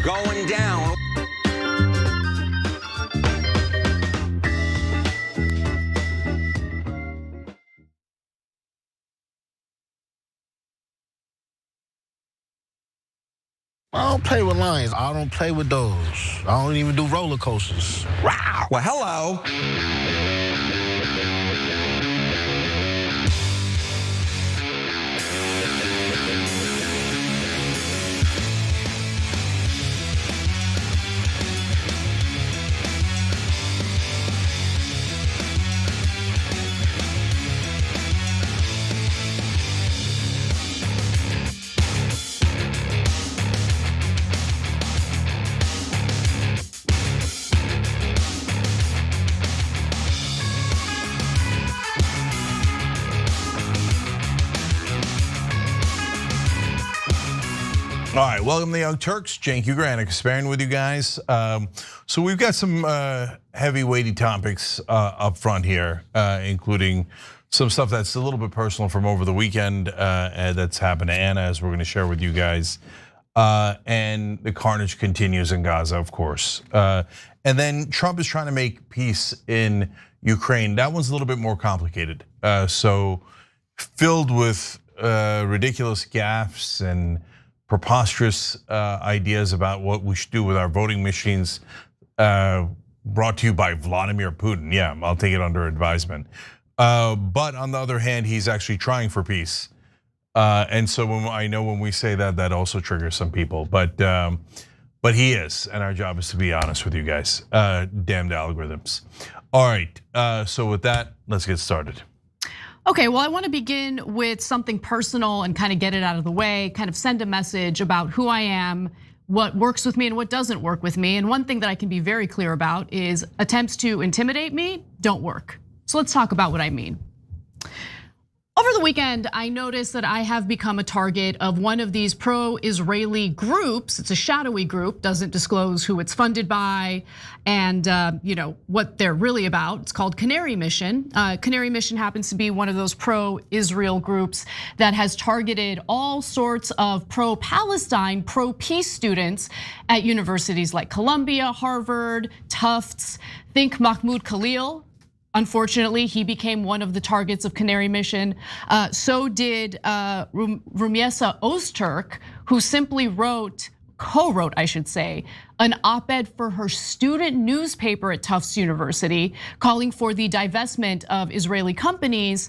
going down. I don't play with lions. I don't play with those. I don't even do roller coasters. Wow. Well, hello. All right, welcome to the Young Turks. Cenk Ugranik sparing with you guys. So we've got some heavy, weighty topics up front here, including some stuff that's a little bit personal from over the weekend that's happened to Anna, as we're going to share with you guys. And the carnage continues in Gaza, of course. And then Trump is trying to make peace in Ukraine. That one's a little bit more complicated. So filled with ridiculous gaffes and preposterous ideas about what we should do with our voting machines, brought to you by Vladimir Putin. Yeah, I'll take it under advisement. But on the other hand, he's actually trying for peace. And so I know when we say that, that also triggers some people. But he is, and our job is to be honest with you guys. Damned algorithms. All right, so with that, let's get started. Okay, well, I want to begin with something personal and kind of get it out of the way, kind of send a message about who I am, what works with me and what doesn't work with me. And one thing that I can be very clear about is attempts to intimidate me don't work. So let's talk about what I mean. Over the weekend, I noticed that I have become a target of one of these pro-Israeli groups. It's a shadowy group, doesn't disclose who it's funded by and what they're really about. It's called Canary Mission. Canary Mission happens to be one of those pro-Israel groups that has targeted all sorts of pro-Palestine, pro-peace students at universities like Columbia, Harvard, Tufts. Think Mahmoud Khalil. Unfortunately, he became one of the targets of Canary Mission. So did Rumiesa Öztürk, who simply co-wrote, I should say, an op-ed for her student newspaper at Tufts University, calling for the divestment of Israeli companies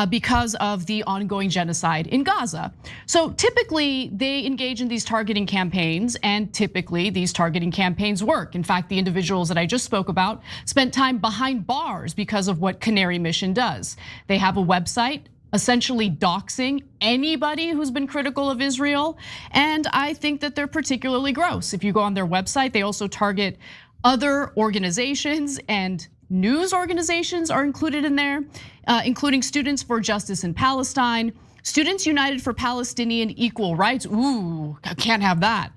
because of the ongoing genocide in Gaza. So typically, they engage in these targeting campaigns, and typically these targeting campaigns work. In fact, the individuals that I just spoke about spent time behind bars because of what Canary Mission does. They have a website essentially doxing anybody who's been critical of Israel. And I think that they're particularly gross. If you go on their website, they also target other organizations, and news organizations are included in there, including Students for Justice in Palestine, Students United for Palestinian Equal Rights. Ooh, can't have that.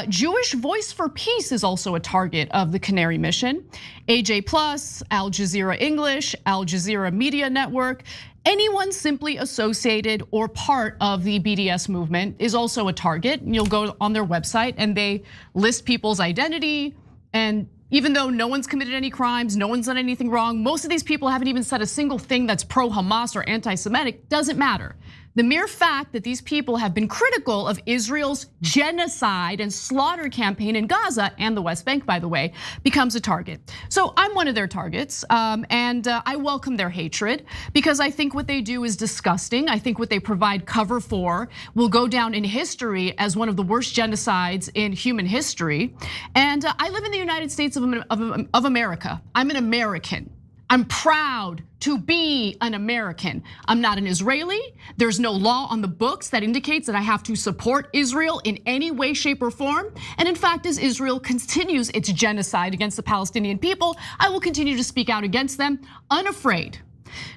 Jewish Voice for Peace is also a target of the Canary Mission. AJ Plus, Al Jazeera English, Al Jazeera Media Network. Anyone simply associated or part of the BDS movement is also a target. You'll go on their website and they list people's identity, and even though no one's committed any crimes, no one's done anything wrong, most of these people haven't even said a single thing that's pro-Hamas or anti-Semitic, doesn't matter. The mere fact that these people have been critical of Israel's genocide and slaughter campaign in Gaza and the West Bank, by the way, becomes a target. So I'm one of their targets, and I welcome their hatred because I think what they do is disgusting. I think what they provide cover for will go down in history as one of the worst genocides in human history. And I live in the United States of America. I'm an American. I'm proud to be an American. I'm not an Israeli. There's no law on the books that indicates that I have to support Israel in any way, shape, or form. And in fact, as Israel continues its genocide against the Palestinian people, I will continue to speak out against them, unafraid.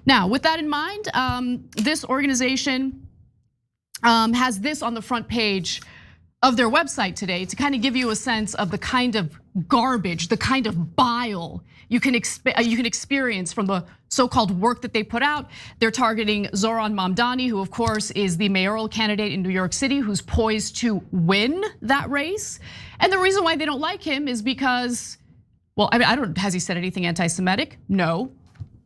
Now, with that in mind, this organization has this on the front page of their website today to kind of give you a sense of the kind of garbage, the kind of bile you can experience from the so-called work that they put out. They're targeting Zoran Mamdani, who of course is the mayoral candidate in New York City, who's poised to win that race. And the reason why they don't like him is because, well, I mean, has he said anything anti-Semitic? No.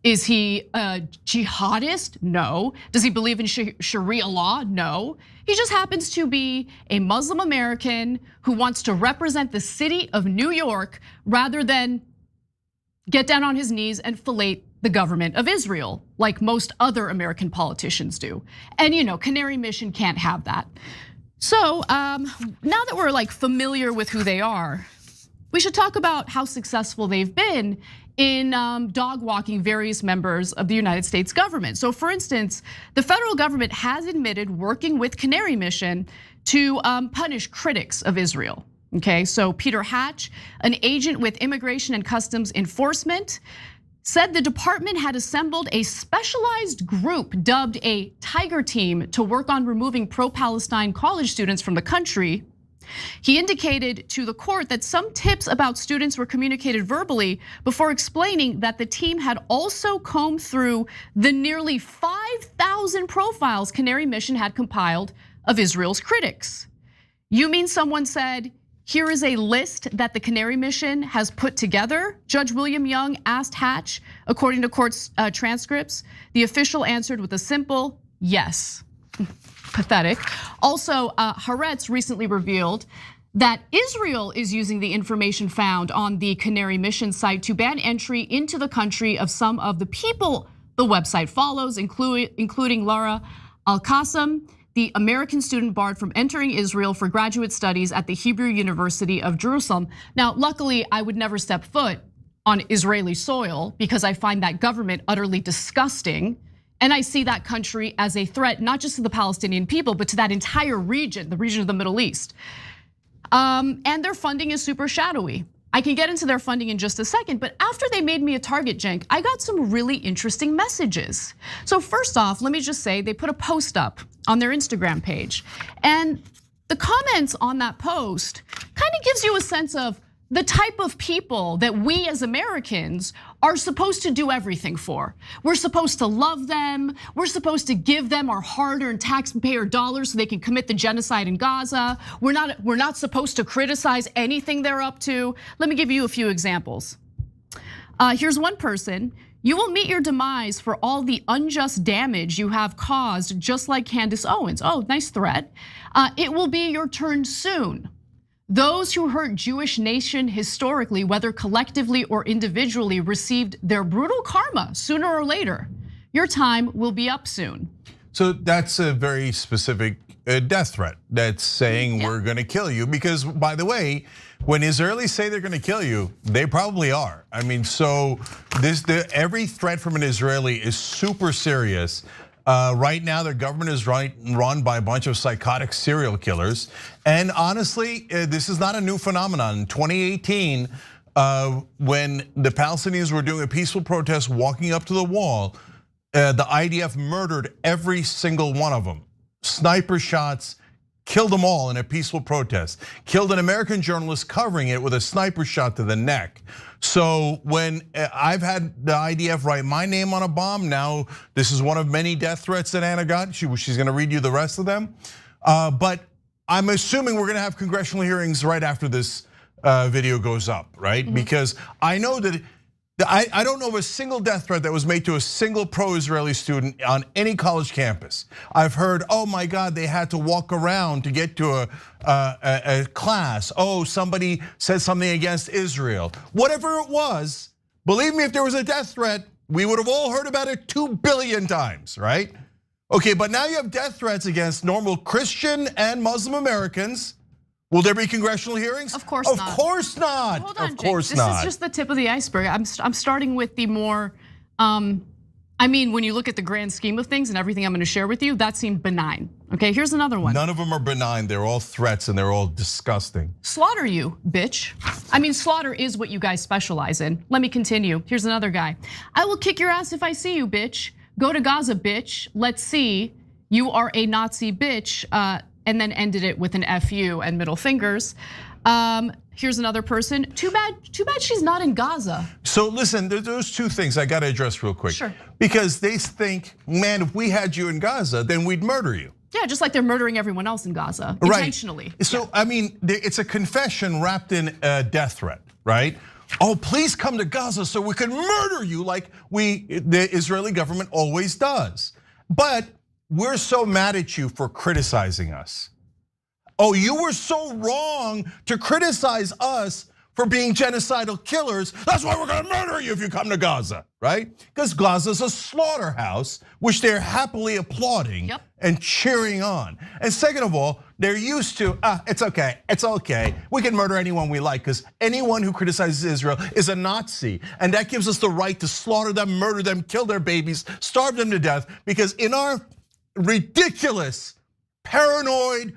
Is he a jihadist? No. Does he believe in Sharia law? No. He just happens to be a Muslim American who wants to represent the city of New York rather than get down on his knees and fillet the government of Israel, like most other American politicians do. And Canary Mission can't have that. So now that we're like familiar with who they are, we should talk about how successful they've been in dog walking various members of the United States government. So for instance, the federal government has admitted working with Canary Mission to punish critics of Israel. Okay, so Peter Hatch, an agent with Immigration and Customs Enforcement, said the department had assembled a specialized group dubbed a Tiger Team to work on removing pro-Palestine college students from the country. He indicated to the court that some tips about students were communicated verbally before explaining that the team had also combed through the nearly 5,000 profiles Canary Mission had compiled of Israel's critics. You mean someone said, here is a list that the Canary Mission has put together? Judge William Young asked Hatch, according to court's transcripts. The official answered with a simple yes. Pathetic. Also, Haaretz recently revealed that Israel is using the information found on the Canary Mission site to ban entry into the country of some of the people the website follows, including Laura Al-Qassam, the American student barred from entering Israel for graduate studies at the Hebrew University of Jerusalem. Now, luckily, I would never step foot on Israeli soil because I find that government utterly disgusting. And I see that country as a threat, not just to the Palestinian people, but to that entire region, the region of the Middle East. And their funding is super shadowy. I can get into their funding in just a second, but after they made me a target, Cenk, I got some really interesting messages. So first off, let me just say they put a post up on their Instagram page. And the comments on that post kind of gives you a sense of the type of people that we as Americans are supposed to do everything for. We're supposed to love them. We're supposed to give them our hard-earned taxpayer dollars so they can commit the genocide in Gaza. We're not supposed to criticize anything they're up to. Let me give you a few examples. Here's one person. You will meet your demise for all the unjust damage you have caused, just like Candace Owens. Oh, nice threat. It will be your turn soon. Those who hurt Jewish nation historically, whether collectively or individually, received their brutal karma sooner or later. Your time will be up soon. So that's a very specific death threat. That's saying we're gonna kill you. Because by the way, when Israelis say they're gonna kill you, they probably are. I mean, so every threat from an Israeli is super serious. Right now, their government is run by a bunch of psychotic serial killers. And honestly, this is not a new phenomenon. In 2018, when the Palestinians were doing a peaceful protest, walking up to the wall, the IDF murdered every single one of them. Sniper shots, killed them all in a peaceful protest. Killed an American journalist covering it with a sniper shot to the neck. So when I've had the IDF write my name on a bomb, now this is one of many death threats that Anna got. She's gonna read you the rest of them. But I'm assuming we're gonna have congressional hearings right after this video goes up, right? Because I know that, I don't know of a single death threat that was made to a single pro-Israeli student on any college campus. I've heard, oh my God, they had to walk around to get to a class. Oh, somebody said something against Israel. Whatever it was, believe me, if there was a death threat, we would have all heard about it 2 billion times, right? Okay, but now you have death threats against normal Christian and Muslim Americans. Will there be congressional hearings? Of course not. Of course not. Hold on, of course Jake. not. This is just the tip of the iceberg. I'm starting with the more, I mean, when you look at the grand scheme of things and everything I'm gonna share with you, that seemed benign. Okay, here's another one. None of them are benign. They're all threats and they're all disgusting. Slaughter you, bitch. I mean, slaughter is what you guys specialize in. Let me continue. Here's another guy. I will kick your ass if I see you, bitch. Go to Gaza, bitch. Let's see. You are a Nazi bitch. And then ended it with an FU and middle fingers. Here's another person. Too bad she's not in Gaza. So listen, there's two things I got to address real quick. Sure. Because they think, man, if we had you in Gaza, then we'd murder you. Yeah, just like they're murdering everyone else in Gaza intentionally. Right. So I mean, it's a confession wrapped in a death threat, right? Oh, please come to Gaza so we can murder you, like the Israeli government always does. But we're so mad at you for criticizing us. Oh, you were so wrong to criticize us for being genocidal killers. That's why we're gonna murder you if you come to Gaza, right? Because Gaza's a slaughterhouse, which they're happily applauding and cheering on. And second of all, they're used to, it's okay. We can murder anyone we like, because anyone who criticizes Israel is a Nazi. And that gives us the right to slaughter them, murder them, kill their babies, starve them to death, because in our ridiculous, paranoid,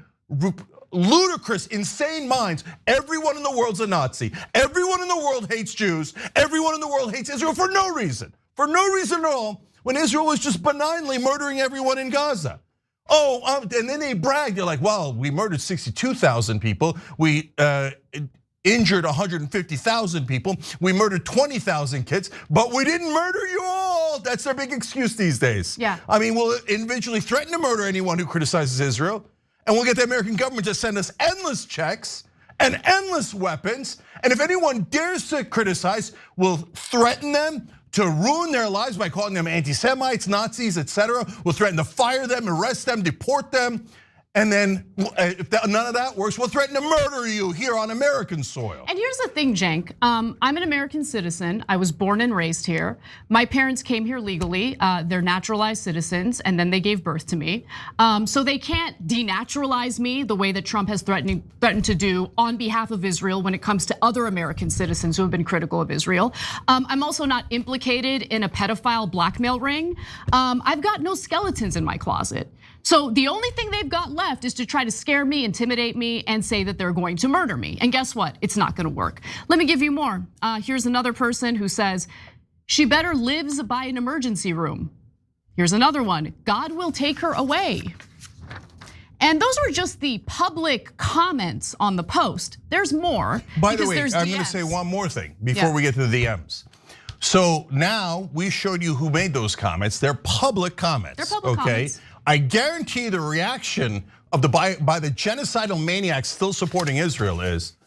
ludicrous, insane minds, everyone in the world's a Nazi. Everyone in the world hates Jews. Everyone in the world hates Israel for no reason. For no reason at all, when Israel was just benignly murdering everyone in Gaza. And then they brag, they're like, well, we murdered 62,000 people. We injured 150,000 people. We murdered 20,000 kids, but we didn't murder you all. That's their big excuse these days. Yeah. I mean, we'll individually threaten to murder anyone who criticizes Israel. And we'll get the American government to send us endless checks and endless weapons. And if anyone dares to criticize, we'll threaten them to ruin their lives by calling them anti-Semites, Nazis, etc. We'll threaten to fire them, arrest them, deport them. And then if none of that works, we'll threaten to murder you here on American soil. And here's the thing, Cenk. I'm an American citizen. I was born and raised here. My parents came here legally. They're naturalized citizens, and then they gave birth to me. So they can't denaturalize me the way that Trump has threatened to do on behalf of Israel when it comes to other American citizens who have been critical of Israel. I'm also not implicated in a pedophile blackmail ring. I've got no skeletons in my closet. So the only thing they've got left is to try to scare me, intimidate me, and say that they're going to murder me. And guess what? It's not gonna work. Let me give you more. Here's another person who says, she better lives by an emergency room. Here's another one, God will take her away. And those were just the public comments on the post. There's more. By the way, I'm gonna say one more thing before we get to the DMs. So now we showed you who made those comments. They're public comments. They're public comments. I guarantee the reaction of by the genocidal maniacs still supporting Israel is,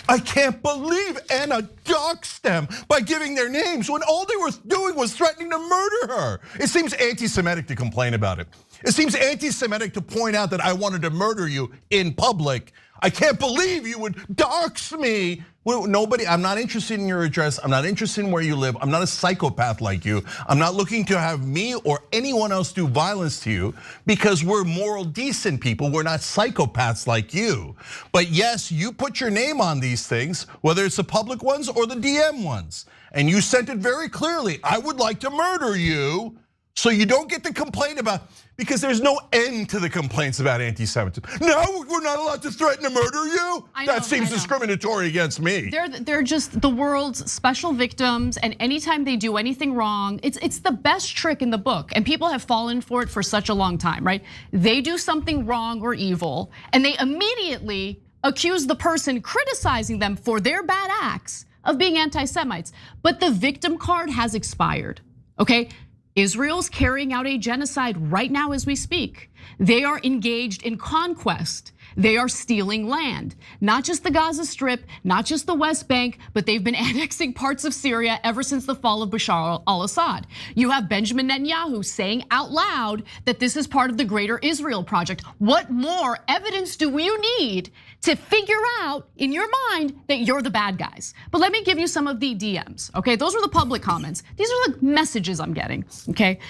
I can't believe Anna doxed them by giving their names when all they were doing was threatening to murder her. It seems anti-Semitic to complain about it. It seems anti-Semitic to point out that I wanted to murder you in public. I can't believe you would dox me. Nobody, I'm not interested in your address. I'm not interested in where you live. I'm not a psychopath like you. I'm not looking to have me or anyone else do violence to you because we're moral, decent people. We're not psychopaths like you. But yes, you put your name on these things, whether it's the public ones or the DM ones. And you sent it very clearly. I would like to murder you. So you don't get to complain about, because there's no end to the complaints about anti-Semitism. No, we're not allowed to threaten to murder you. That seems discriminatory against me. They're just the world's special victims, and anytime they do anything wrong, it's the best trick in the book, and people have fallen for it for such a long time, right? They do something wrong or evil, and they immediately accuse the person criticizing them for their bad acts of being anti-Semites. But the victim card has expired, okay? Israel's carrying out a genocide right now as we speak. They are engaged in conquest. They are stealing land, not just the Gaza Strip, not just the West Bank, but they've been annexing parts of Syria ever since the fall of Bashar al-Assad. You have Benjamin Netanyahu saying out loud that this is part of the greater Israel project. What more evidence do you need to figure out in your mind that you're the bad guys? But let me give you some of the DMs, okay? Those were the public comments. These are the messages I'm getting, okay?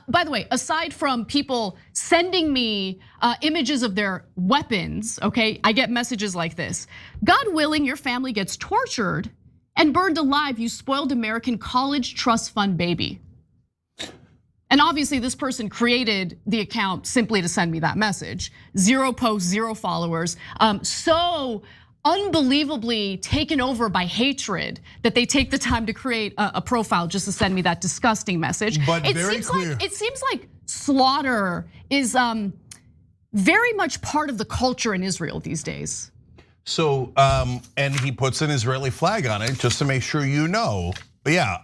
By the way, aside from people sending me images of their weapons, okay? I get messages like this. God willing, your family gets tortured and burned alive, you spoiled American college trust fund baby. And obviously this person created the account simply to send me that message. 0 posts, 0 followers. So unbelievably taken over by hatred that they take the time to create a profile just to send me that disgusting message. But very clear. It seems like slaughter is very much part of the culture in Israel these days. So, and he puts an Israeli flag on it just to make sure you know. But yeah,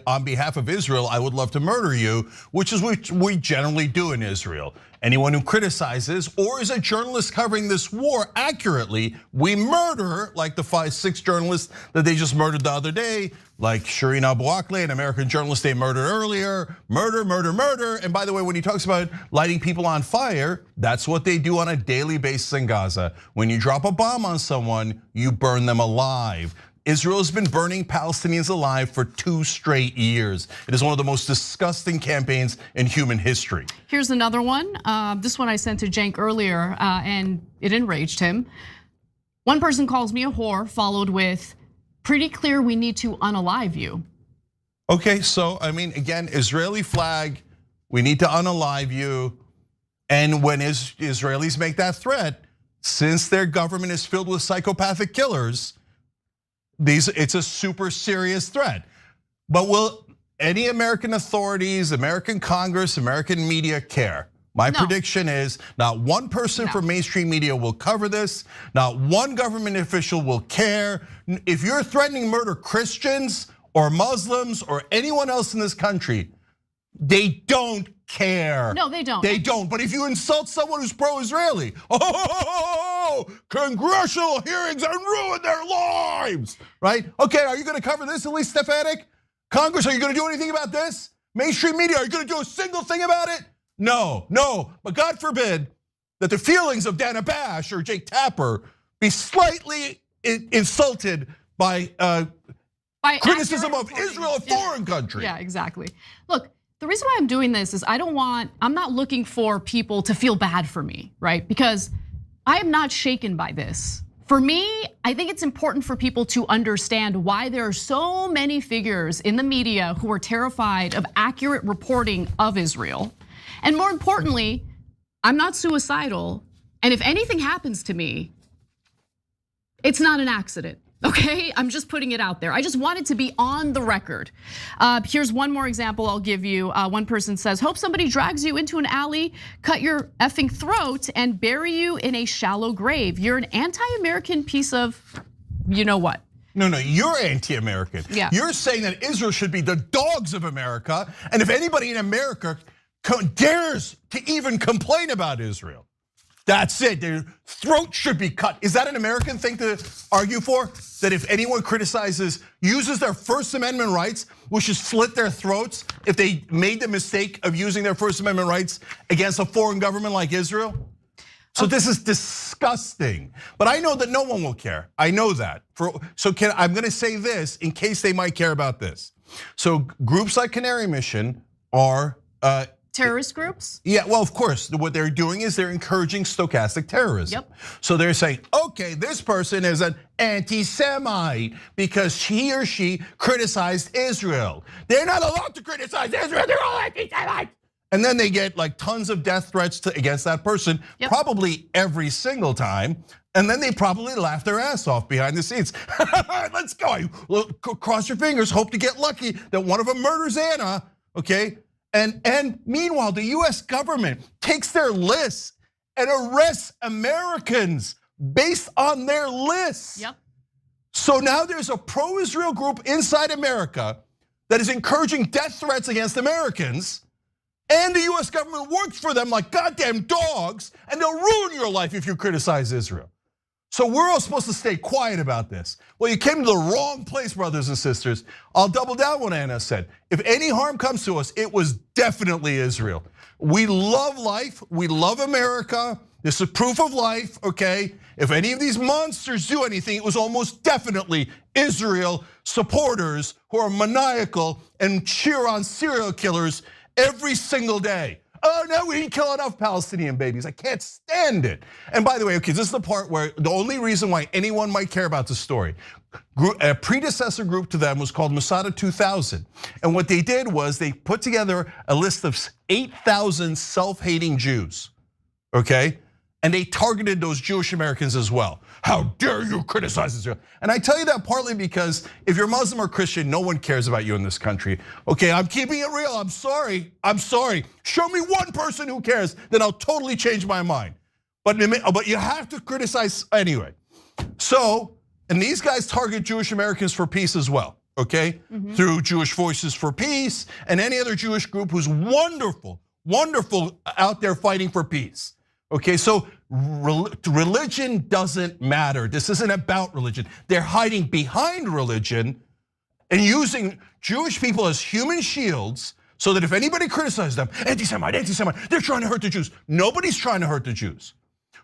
on behalf of Israel, I would love to murder you, which is what we generally do in Israel. Anyone who criticizes or is a journalist covering this war accurately, we murder, like the 5-6 journalists that they just murdered the other day, like Shireen Abu Akleh, an American journalist they murdered earlier. Murder, murder, murder. And by the way, when he talks about lighting people on fire, that's what they do on a daily basis in Gaza. When you drop a bomb on someone, you burn them alive. Israel has been burning Palestinians alive for 2 straight years. It is one of the most disgusting campaigns in human history. Here's another one. This one I sent to Cenk earlier, and it enraged him. One person calls me a whore, followed with, pretty clear we need to unalive you. Okay, so I mean, again, Israeli flag, we need to unalive you. And when Israelis make that threat, since their government is filled with psychopathic killers, it's a super serious threat. But will any American authorities, American Congress, American media care? My prediction is not one person from mainstream media will cover this. Not one government official will care. If you're threatening to murder Christians or Muslims or anyone else in this country, they don't care. No, they don't. They don't. But if you insult someone who's pro-Israeli, congressional hearings and ruin their lives, right? Okay, are you gonna cover this, Elise Stefanik? Congress, are you gonna do anything about this? Mainstream media, are you gonna do a single thing about it? No, no, but God forbid that the feelings of Dana Bash or Jake Tapper be slightly insulted by criticism of Israel, a foreign country. Yeah, exactly. Look, the reason why I'm doing this is I'm not looking for people to feel bad for me, right? Because I am not shaken by this. For me, I think it's important for people to understand why there are so many figures in the media who are terrified of accurate reporting of Israel. And more importantly, I'm not suicidal. And if anything happens to me, it's not an accident. Okay, I'm just putting it out there. I just wanted to be on the record. Here's one more example I'll give you. One person says, hope somebody drags you into an alley, cut your effing throat, and bury you in a shallow grave. You're an anti-American piece of, you know what? No, you're anti-American. Yeah. You're saying that Israel should be the dogs of America, and if anybody in America dares to even complain about Israel, that's it, their throat should be cut. Is that an American thing to argue for? That if anyone uses their First Amendment rights, we should slit their throats if they made the mistake of using their First Amendment rights against a foreign government like Israel? So this is disgusting. But I know that no one will care. I know that. I'm gonna say this in case they might care about this. So groups like Canary Mission are terrorist groups? Yeah, well, of course, what they're doing is they're encouraging stochastic terrorism. Yep. So they're saying, okay, this person is an anti-Semite because he or she criticized Israel. They're not allowed to criticize Israel, they're all anti-Semites. And then they get like tons of death threats against that person, probably every single time. And then they probably laugh their ass off behind the scenes. Let's go, cross your fingers, hope to get lucky that one of them murders Anna, okay? And meanwhile, the US government takes their lists and arrests Americans based on their lists. Yep. So now there's a pro-Israel group inside America that is encouraging death threats against Americans, and the US government works for them like goddamn dogs, and they'll ruin your life if you criticize Israel. So we're all supposed to stay quiet about this. Well, you came to the wrong place, brothers and sisters. I'll double down what Anna said. If any harm comes to us, it was definitely Israel. We love life, we love America. This is proof of life, okay? If any of these monsters do anything, it was almost definitely Israel supporters who are maniacal and cheer on serial killers every single day. Oh no, we didn't kill enough Palestinian babies. I can't stand it. And by the way, okay, this is the part where the only reason why anyone might care about this story. A predecessor group to them was called Masada 2000. And what they did was they put together a list of 8,000 self-hating Jews, okay? And they targeted those Jewish Americans as well. How dare you criticize Israel? And I tell you that partly because if you're Muslim or Christian, no one cares about you in this country. Okay, I'm keeping it real, I'm sorry. Show me one person who cares, then I'll totally change my mind. But you have to criticize anyway. So, and these guys target Jewish Americans for peace as well, okay? Through Jewish Voices for Peace and any other Jewish group who's wonderful out there fighting for peace. Okay, so religion doesn't matter. This isn't about religion. They're hiding behind religion and using Jewish people as human shields so that if anybody criticizes them, anti-Semite, they're trying to hurt the Jews. Nobody's trying to hurt the Jews.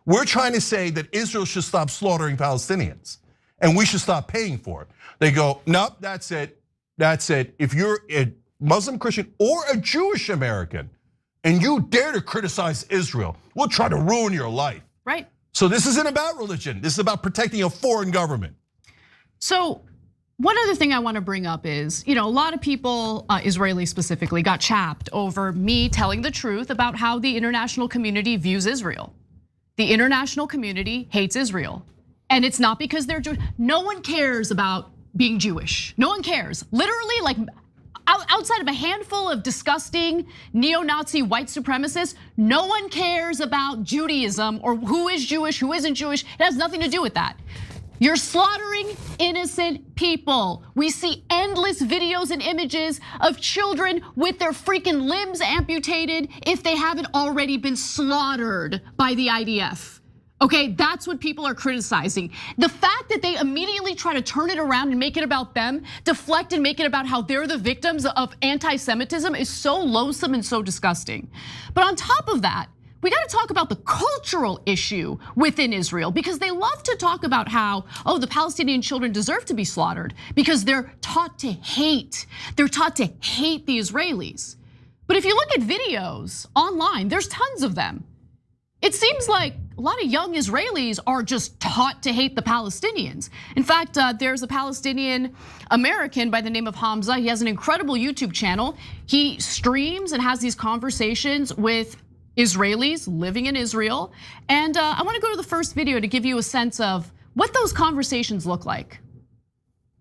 We're trying to say that Israel should stop slaughtering Palestinians and we should stop paying for it. They go, nope, that's it. If you're a Muslim Christian or a Jewish American and you dare to criticize Israel, we'll try to ruin your life. Right. So this isn't about religion. This is about protecting a foreign government. So one other thing I want to bring up is, a lot of people, Israelis specifically, got chapped over me telling the truth about how the international community views Israel. The international community hates Israel. And it's not because they're Jewish. No one cares about being Jewish. No one cares. Literally, like outside of a handful of disgusting neo-Nazi white supremacists, no one cares about Judaism or who is Jewish, who isn't Jewish. It has nothing to do with that. You're slaughtering innocent people. We see endless videos and images of children with their freaking limbs amputated if they haven't already been slaughtered by the IDF. Okay, that's what people are criticizing. The fact that they immediately try to turn it around and make it about them, deflect and make it about how they're the victims of anti-Semitism is so loathsome and so disgusting. But on top of that, we got to talk about the cultural issue within Israel because they love to talk about how, the Palestinian children deserve to be slaughtered because they're taught to hate. They're taught to hate the Israelis. But if you look at videos online, there's tons of them. It seems like a lot of young Israelis are just taught to hate the Palestinians. In fact, there's a Palestinian American by the name of Hamza. He has an incredible YouTube channel. He streams and has these conversations with Israelis living in Israel. And I want to go to the first video to give you a sense of what those conversations look like.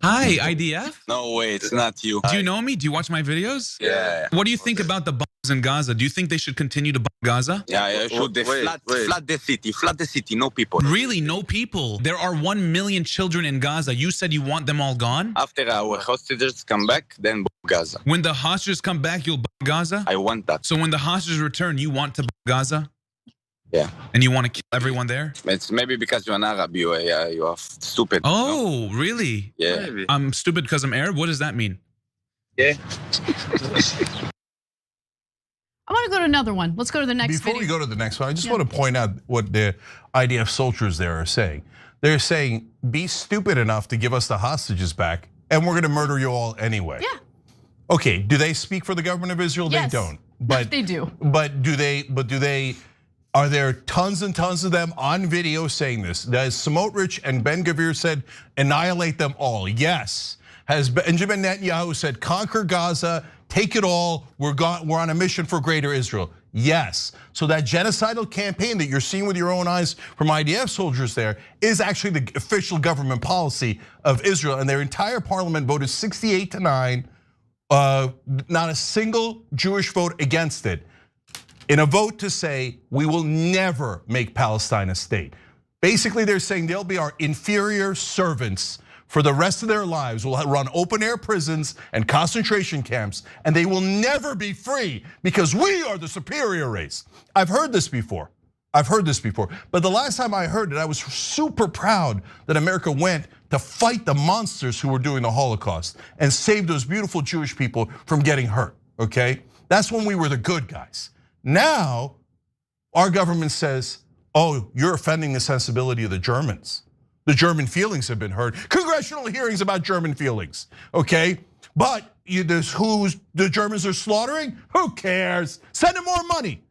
Hi, IDF? No way, it's not you. Do you know me? Do you watch my videos? Yeah. What do you think about the bombs in Gaza? Do you think they should continue to bomb Gaza? Yeah, should they flood the city, no people. Really, no people? There are 1 million children in Gaza. You said you want them all gone? After our hostages come back, then bomb Gaza. When the hostages come back, you'll bomb Gaza? I want that. So when the hostages return, you want to bomb Gaza? Yeah. And you want to kill everyone there? It's maybe because you're an Arab, you are stupid. Oh, really? Yeah. Maybe. I'm stupid because I'm Arab? What does that mean? Yeah. I want to go to another one. Let's go to the next Before video. we go to the next one, I just want to point out what the IDF soldiers there are saying. They're saying, be stupid enough to give us the hostages back, and we're going to murder you all anyway. Yeah. Okay, do they speak for the government of Israel? Yes. They don't. But they do. But do they? Are there tons and tons of them on video saying this? As Smotrich and Ben Gvir said, annihilate them all. Yes. Has Benjamin Netanyahu said, conquer Gaza, take it all, we're on a mission for greater Israel? Yes. So that genocidal campaign that you're seeing with your own eyes from IDF soldiers there is actually the official government policy of Israel, and their entire parliament voted 68-9, not a single Jewish vote against it, in a vote to say we will never make Palestine a state. Basically, they're saying they'll be our inferior servants for the rest of their lives. We'll run open air prisons and concentration camps, and they will never be free because we are the superior race. I've heard this before. But the last time I heard it, I was super proud that America went to fight the monsters who were doing the Holocaust and save those beautiful Jewish people from getting hurt, okay? That's when we were the good guys. Now, our government says, you're offending the sensibility of the Germans. The German feelings have been hurt. Congressional hearings about German feelings, okay? But who's the Germans are slaughtering? Who cares? Send them more money.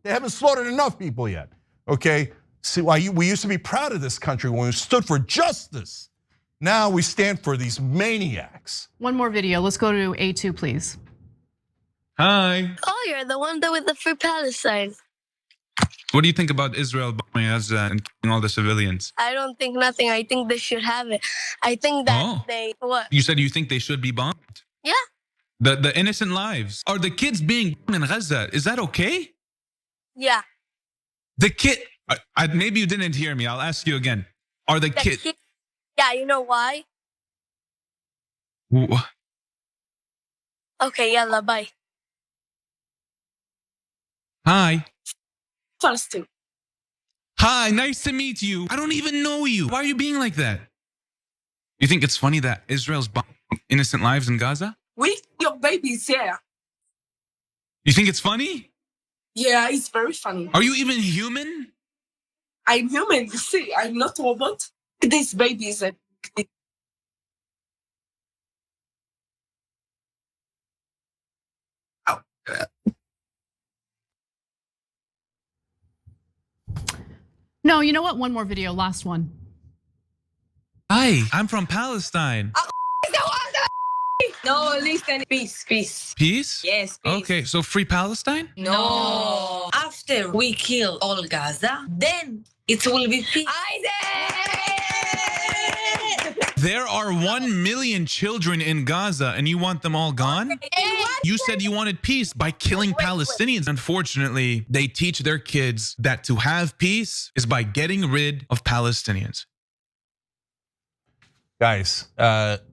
They haven't slaughtered enough people yet, okay? See, we used to be proud of this country when we stood for justice. Now we stand for these maniacs. One more video, let's go to A2, please. Hi. Oh, you're the one that with the Free Palestine. What do you think about Israel bombing Gaza and killing all the civilians? I don't think nothing. I think they should have it. I think that what? You said you think they should be bombed? Yeah. The innocent lives. Are the kids being bombed in Gaza? Is that okay? Yeah. The kid, maybe you didn't hear me. I'll ask you again. Are the kids? Yeah, you know why? Okay, yalla, bye. Hi. First two. Hi, nice to meet you. I don't even know you. Why are you being like that? You think it's funny that Israel's bombing innocent lives in Gaza? Your baby's here. You think it's funny? Yeah, it's very funny. Are you even human? I'm human, you see. I'm not a robot. This baby is a... No, you know what? One more video, last one. Hi, I'm from Palestine. No, listen, peace. Peace? Yes, peace. Okay, so free Palestine? No. After we kill all Gaza, then it will be peace. There are 1 million children in Gaza and you want them all gone? You said you wanted peace by killing Palestinians. Unfortunately, they teach their kids that to have peace is by getting rid of Palestinians. Guys,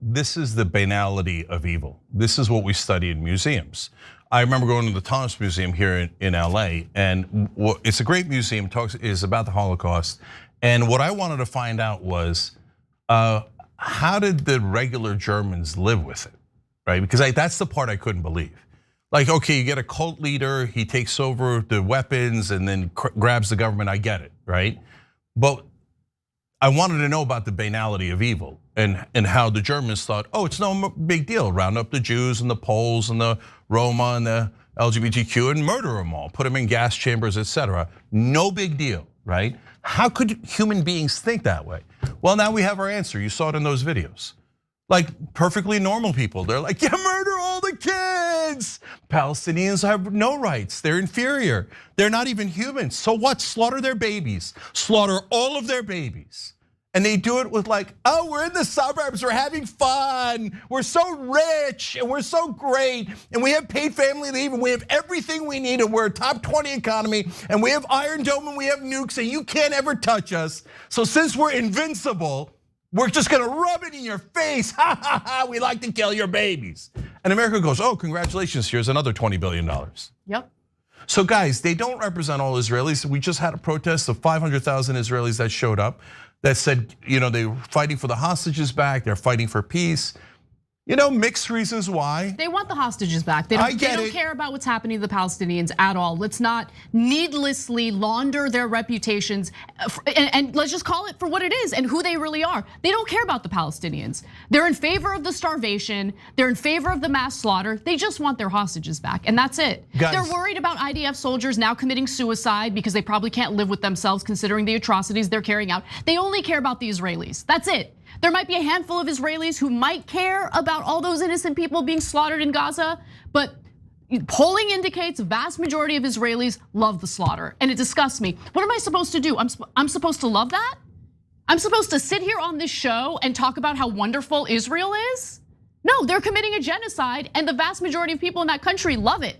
this is the banality of evil. This is what we study in museums. I remember going to the Thomas Museum here in LA, and it's a great museum, is about the Holocaust. And what I wanted to find out was, how did the regular Germans live with it, right? Because that's the part I couldn't believe. Like, okay, you get a cult leader, he takes over the weapons and then grabs the government, I get it, right? But I wanted to know about the banality of evil and how the Germans thought, oh, it's no big deal, round up the Jews and the Poles and the Roma and the LGBTQ and murder them all, put them in gas chambers, etc. No big deal, right? How could human beings think that way? Well, now we have our answer. You saw it in those videos. Like perfectly normal people, they're like, yeah, murder all the kids. Palestinians have no rights, they're inferior. They're not even human, so what? Slaughter their babies, slaughter all of their babies. And they do it with like, oh, we're in the suburbs, we're having fun, we're so rich and we're so great, and we have paid family leave and we have everything we need and we're a top 20 economy and we have Iron Dome and we have nukes and you can't ever touch us. So since we're invincible, we're just gonna rub it in your face, ha ha ha, we like to kill your babies. And America goes, oh, congratulations, here's another $20 billion. Yep. So guys, they don't represent all Israelis. We just had a protest of 500,000 Israelis that showed up that said, they're fighting for the hostages back, they're fighting for peace. Mixed reasons why. They want the hostages back. They don't care about what's happening to the Palestinians at all. Let's not needlessly launder their reputations, and let's just call it for what it is and who they really are. They don't care about the Palestinians. They're in favor of the starvation. They're in favor of the mass slaughter. They just want their hostages back, and that's it. Guys, they're worried about IDF soldiers now committing suicide because they probably can't live with themselves considering the atrocities they're carrying out. They only care about the Israelis. That's it. There might be a handful of Israelis who might care about all those innocent people being slaughtered in Gaza, but polling indicates a vast majority of Israelis love the slaughter, and it disgusts me. What am I supposed to do? I'm supposed to love that? I'm supposed to sit here on this show and talk about how wonderful Israel is? No, they're committing a genocide, and the vast majority of people in that country love it.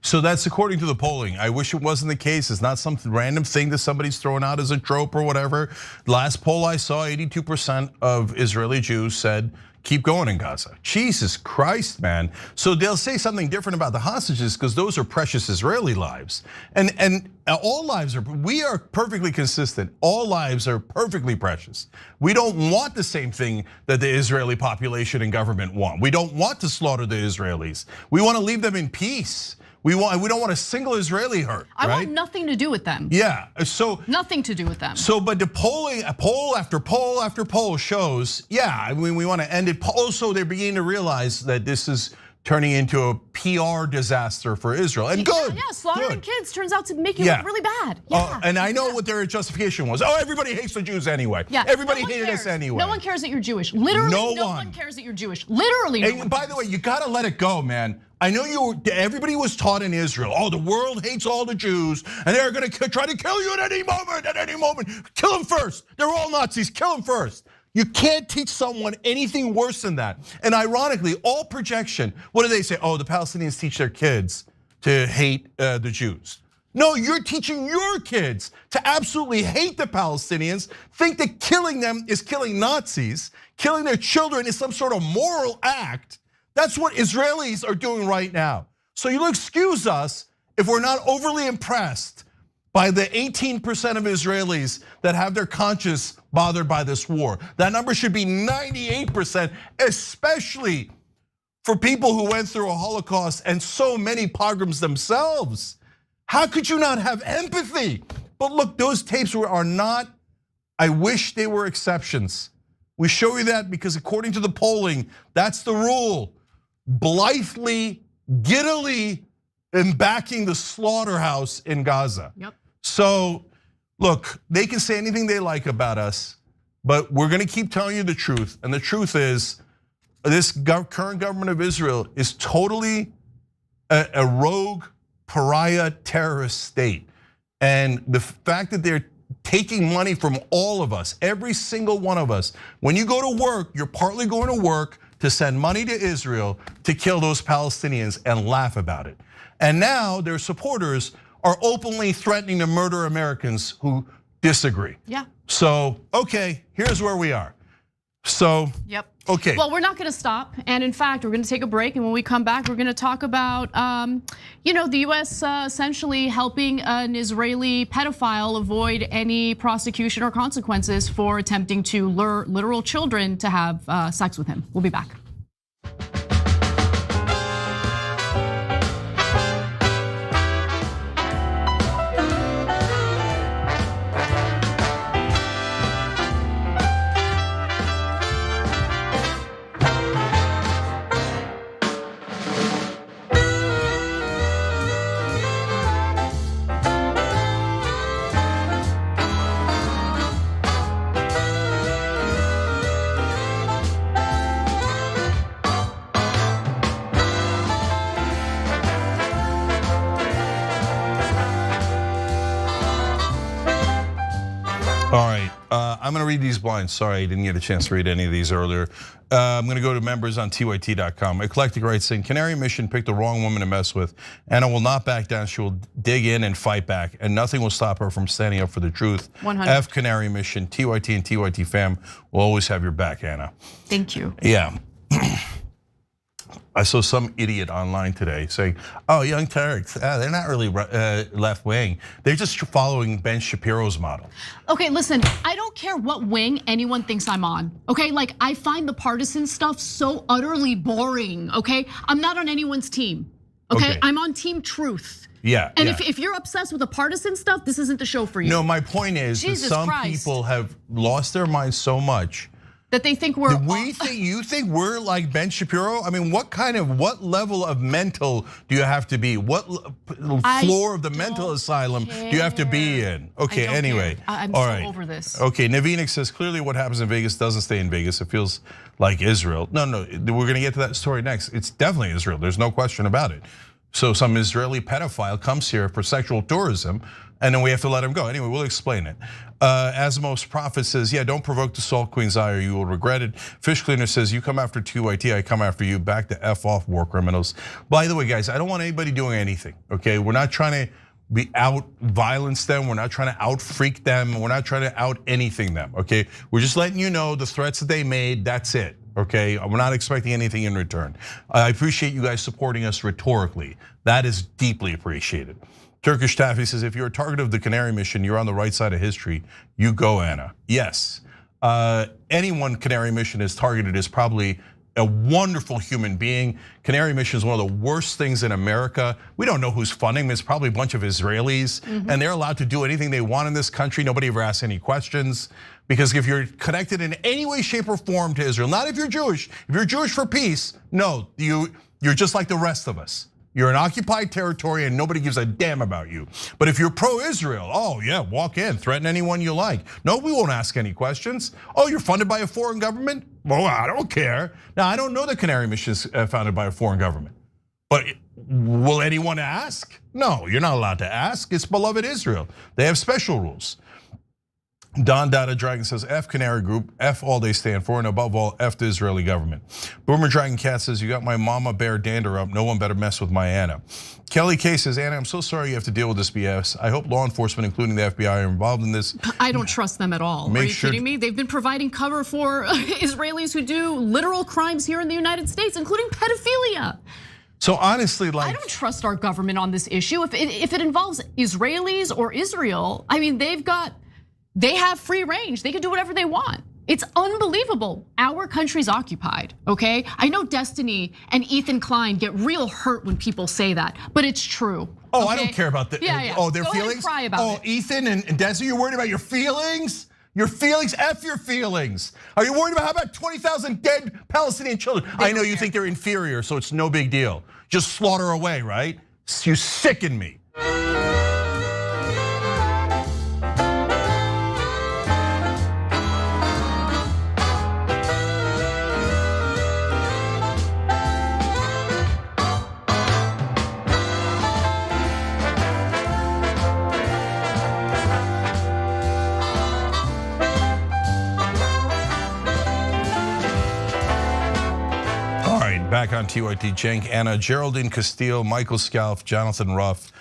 So that's according to the polling. I wish it wasn't the case. It's not some random thing that somebody's throwing out as a trope or whatever. Last poll I saw, 82% of Israeli Jews said, keep going in Gaza. Jesus Christ, man. So they'll say something different about the hostages because those are precious Israeli lives. And all lives we are perfectly consistent. All lives are perfectly precious. We don't want the same thing that the Israeli population and government want. We don't want to slaughter the Israelis. We want to leave them in peace. We don't want a single Israeli hurt. I want nothing to do with them. Yeah, so nothing to do with them. So, but the polling, poll after poll after poll shows, yeah, we want to end it. Also, they're beginning to realize that this is turning into a PR disaster for Israel, and good. Yeah, slaughtering kids turns out to make you look really bad. Yeah, and I know what their justification was. Oh, everybody hates the Jews anyway. Yeah, everybody hated us anyway. No one cares that you're Jewish. Literally, no one cares that you're Jewish. Literally, no one cares. By the way, you gotta let it go, man. I know everybody was taught in Israel, oh, the world hates all the Jews and they're gonna try to kill you at any moment. Kill them first. They're all Nazis, kill them first. You can't teach someone anything worse than that. And ironically, all projection, what do they say? Oh, the Palestinians teach their kids to hate the Jews. No, you're teaching your kids to absolutely hate the Palestinians, think that killing them is killing Nazis, killing their children is some sort of moral act. That's what Israelis are doing right now. So you'll excuse us if we're not overly impressed by the 18% of Israelis that have their conscience bothered by this war. That number should be 98%, especially for people who went through a Holocaust and so many pogroms themselves. How could you not have empathy? But look, those tapes are not, I wish they were exceptions. We show you that because according to the polling, that's the rule. Blithely, giddily, and backing the slaughterhouse in Gaza. Yep. So, look, they can say anything they like about us, but we're gonna keep telling you the truth. And the truth is, this current government of Israel is totally a rogue, pariah terrorist state. And the fact that they're taking money from all of us, every single one of us, when you go to work, you're partly going to work to send money to Israel to kill those Palestinians and laugh about it. And now their supporters are openly threatening to murder Americans who disagree. Yeah. So, okay, here's where we are. So, yep. Okay. Well, we're not going to stop, and in fact, we're going to take a break. And when we come back, we're going to talk about, the U.S. Essentially helping an Israeli pedophile avoid any prosecution or consequences for attempting to lure literal children to have sex with him. We'll be back. All right, I'm gonna read these blinds. Sorry, I didn't get a chance to read any of these earlier. I'm gonna go to members on tyt.com. Eclectic writes saying, Canary Mission picked the wrong woman to mess with. Anna will not back down, she will dig in and fight back, and nothing will stop her from standing up for the truth. 100. F Canary Mission, TYT and TYT fam will always have your back, Anna. Thank you. Yeah. I saw some idiot online today saying, oh, Young Turks, they're not really left wing. They're just following Ben Shapiro's model. Okay, listen, I don't care what wing anyone thinks I'm on, okay? Like, I find the partisan stuff so utterly boring, okay? I'm not on anyone's team, okay? I'm on Team Truth. Yeah. And if you're obsessed with the partisan stuff, this isn't the show for you. No, my point is that some people have lost their minds so much that they think we're. You think we're like Ben Shapiro? I mean, what level of mental do you have to be? What floor of the mental asylum do you have to be in? Okay, anyway. I'm so over this. Okay, Navinik says, clearly what happens in Vegas doesn't stay in Vegas. It feels like Israel. No, we're gonna get to that story next. It's definitely Israel, there's no question about it. So some Israeli pedophile comes here for sexual tourism, and then we have to let him go. Anyway, we'll explain it. Asimov's prophet says, yeah, don't provoke the Salt Queen's ire, you will regret it. Fish Cleaner says, you come after TYT, I come after you. Back to F off, war criminals. By the way, guys, I don't want anybody doing anything, okay? We're not trying to out violence them. We're not trying to out freak them. We're not trying to out anything them, okay? We're just letting you know the threats that they made, that's it. Okay, we're not expecting anything in return. I appreciate you guys supporting us rhetorically. That is deeply appreciated. Turkish Taffy says, if you're a target of the Canary Mission, you're on the right side of history. You go, Anna. Yes, anyone Canary Mission is targeted is probably a wonderful human being. Canary Mission is one of the worst things in America. We don't know who's funding them. It's probably a bunch of Israelis, and they're allowed to do anything they want in this country. Nobody ever asks any questions. Because if you're connected in any way, shape, or form to Israel, not if you're Jewish for peace, no, you're just like the rest of us. You're in occupied territory and nobody gives a damn about you. But if you're pro-Israel, oh yeah, walk in, threaten anyone you like. No, we won't ask any questions. Oh, you're funded by a foreign government? Well, I don't care. Now, I don't know the Canary Mission is founded by a foreign government. But will anyone ask? No, you're not allowed to ask. It's beloved Israel. They have special rules. Don Dada Dragon says, F Canary Group, F all they stand for, and above all, F the Israeli government. Boomer Dragon Cat says, you got my mama bear dander up, no one better mess with my Anna. Kelly K says, Anna, I'm so sorry you have to deal with this BS. I hope law enforcement, including the FBI, are involved in this. I don't trust them at all. Are you kidding me? They've been providing cover for Israelis who do literal crimes here in the United States, including pedophilia. So honestly, I don't trust our government on this issue. If it involves Israelis or Israel, I mean, they have free range. They can do whatever they want. It's unbelievable. Our country's occupied, okay? I know Destiny and Ethan Klein get real hurt when people say that, but it's true. Oh, okay? I don't care about that. Yeah. Oh, their Go feelings? ahead and cry about it. Ethan and Destiny, you're worried about your feelings? Your feelings, F your feelings. Are you worried about how about 20,000 dead Palestinian children? I know you think they're inferior, so it's no big deal. Just slaughter away, right? You sicken me. Back on TYT, Cenk, Anna, Geraldine Castile, Michael Scalf, Jonathan Ruff.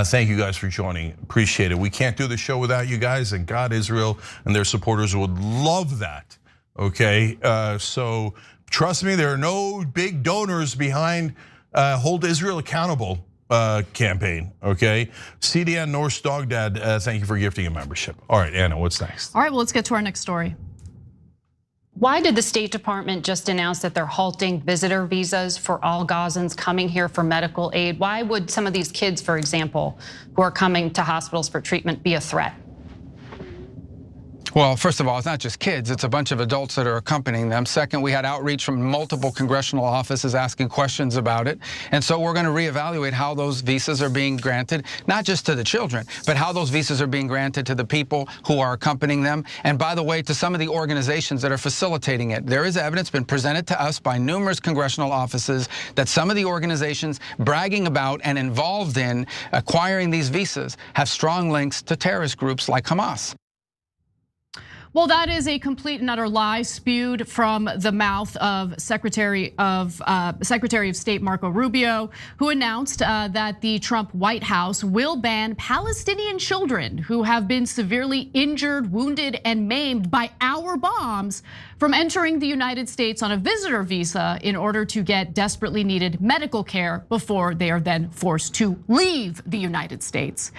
Thank you guys for joining. Appreciate it. We can't do the show without you guys, and God, Israel and their supporters would love that. Okay, so trust me, there are no big donors behind Hold Israel Accountable campaign. Okay, CDN Norse Dog Dad, thank you for gifting a membership. All right, Anna, what's next? All right, well, let's get to our next story. Why did the State Department just announce that they're halting visitor visas for all Gazans coming here for medical aid? Why would some of these kids, for example, who are coming to hospitals for treatment be a threat? Well, first of all, it's not just kids, it's a bunch of adults that are accompanying them. Second, we had outreach from multiple congressional offices asking questions about it. And so we're going to reevaluate how those visas are being granted, not just to the children, but how those visas are being granted to the people who are accompanying them. And by the way, to some of the organizations that are facilitating it. There is evidence been presented to us by numerous congressional offices that some of the organizations bragging about and involved in acquiring these visas have strong links to terrorist groups like Hamas. Well, that is a complete and utter lie spewed from the mouth of Secretary of State Marco Rubio, who announced that the Trump White House will ban Palestinian children who have been severely injured, wounded, and maimed by our bombs from entering the United States on a visitor visa in order to get desperately needed medical care before they are then forced to leave the United States.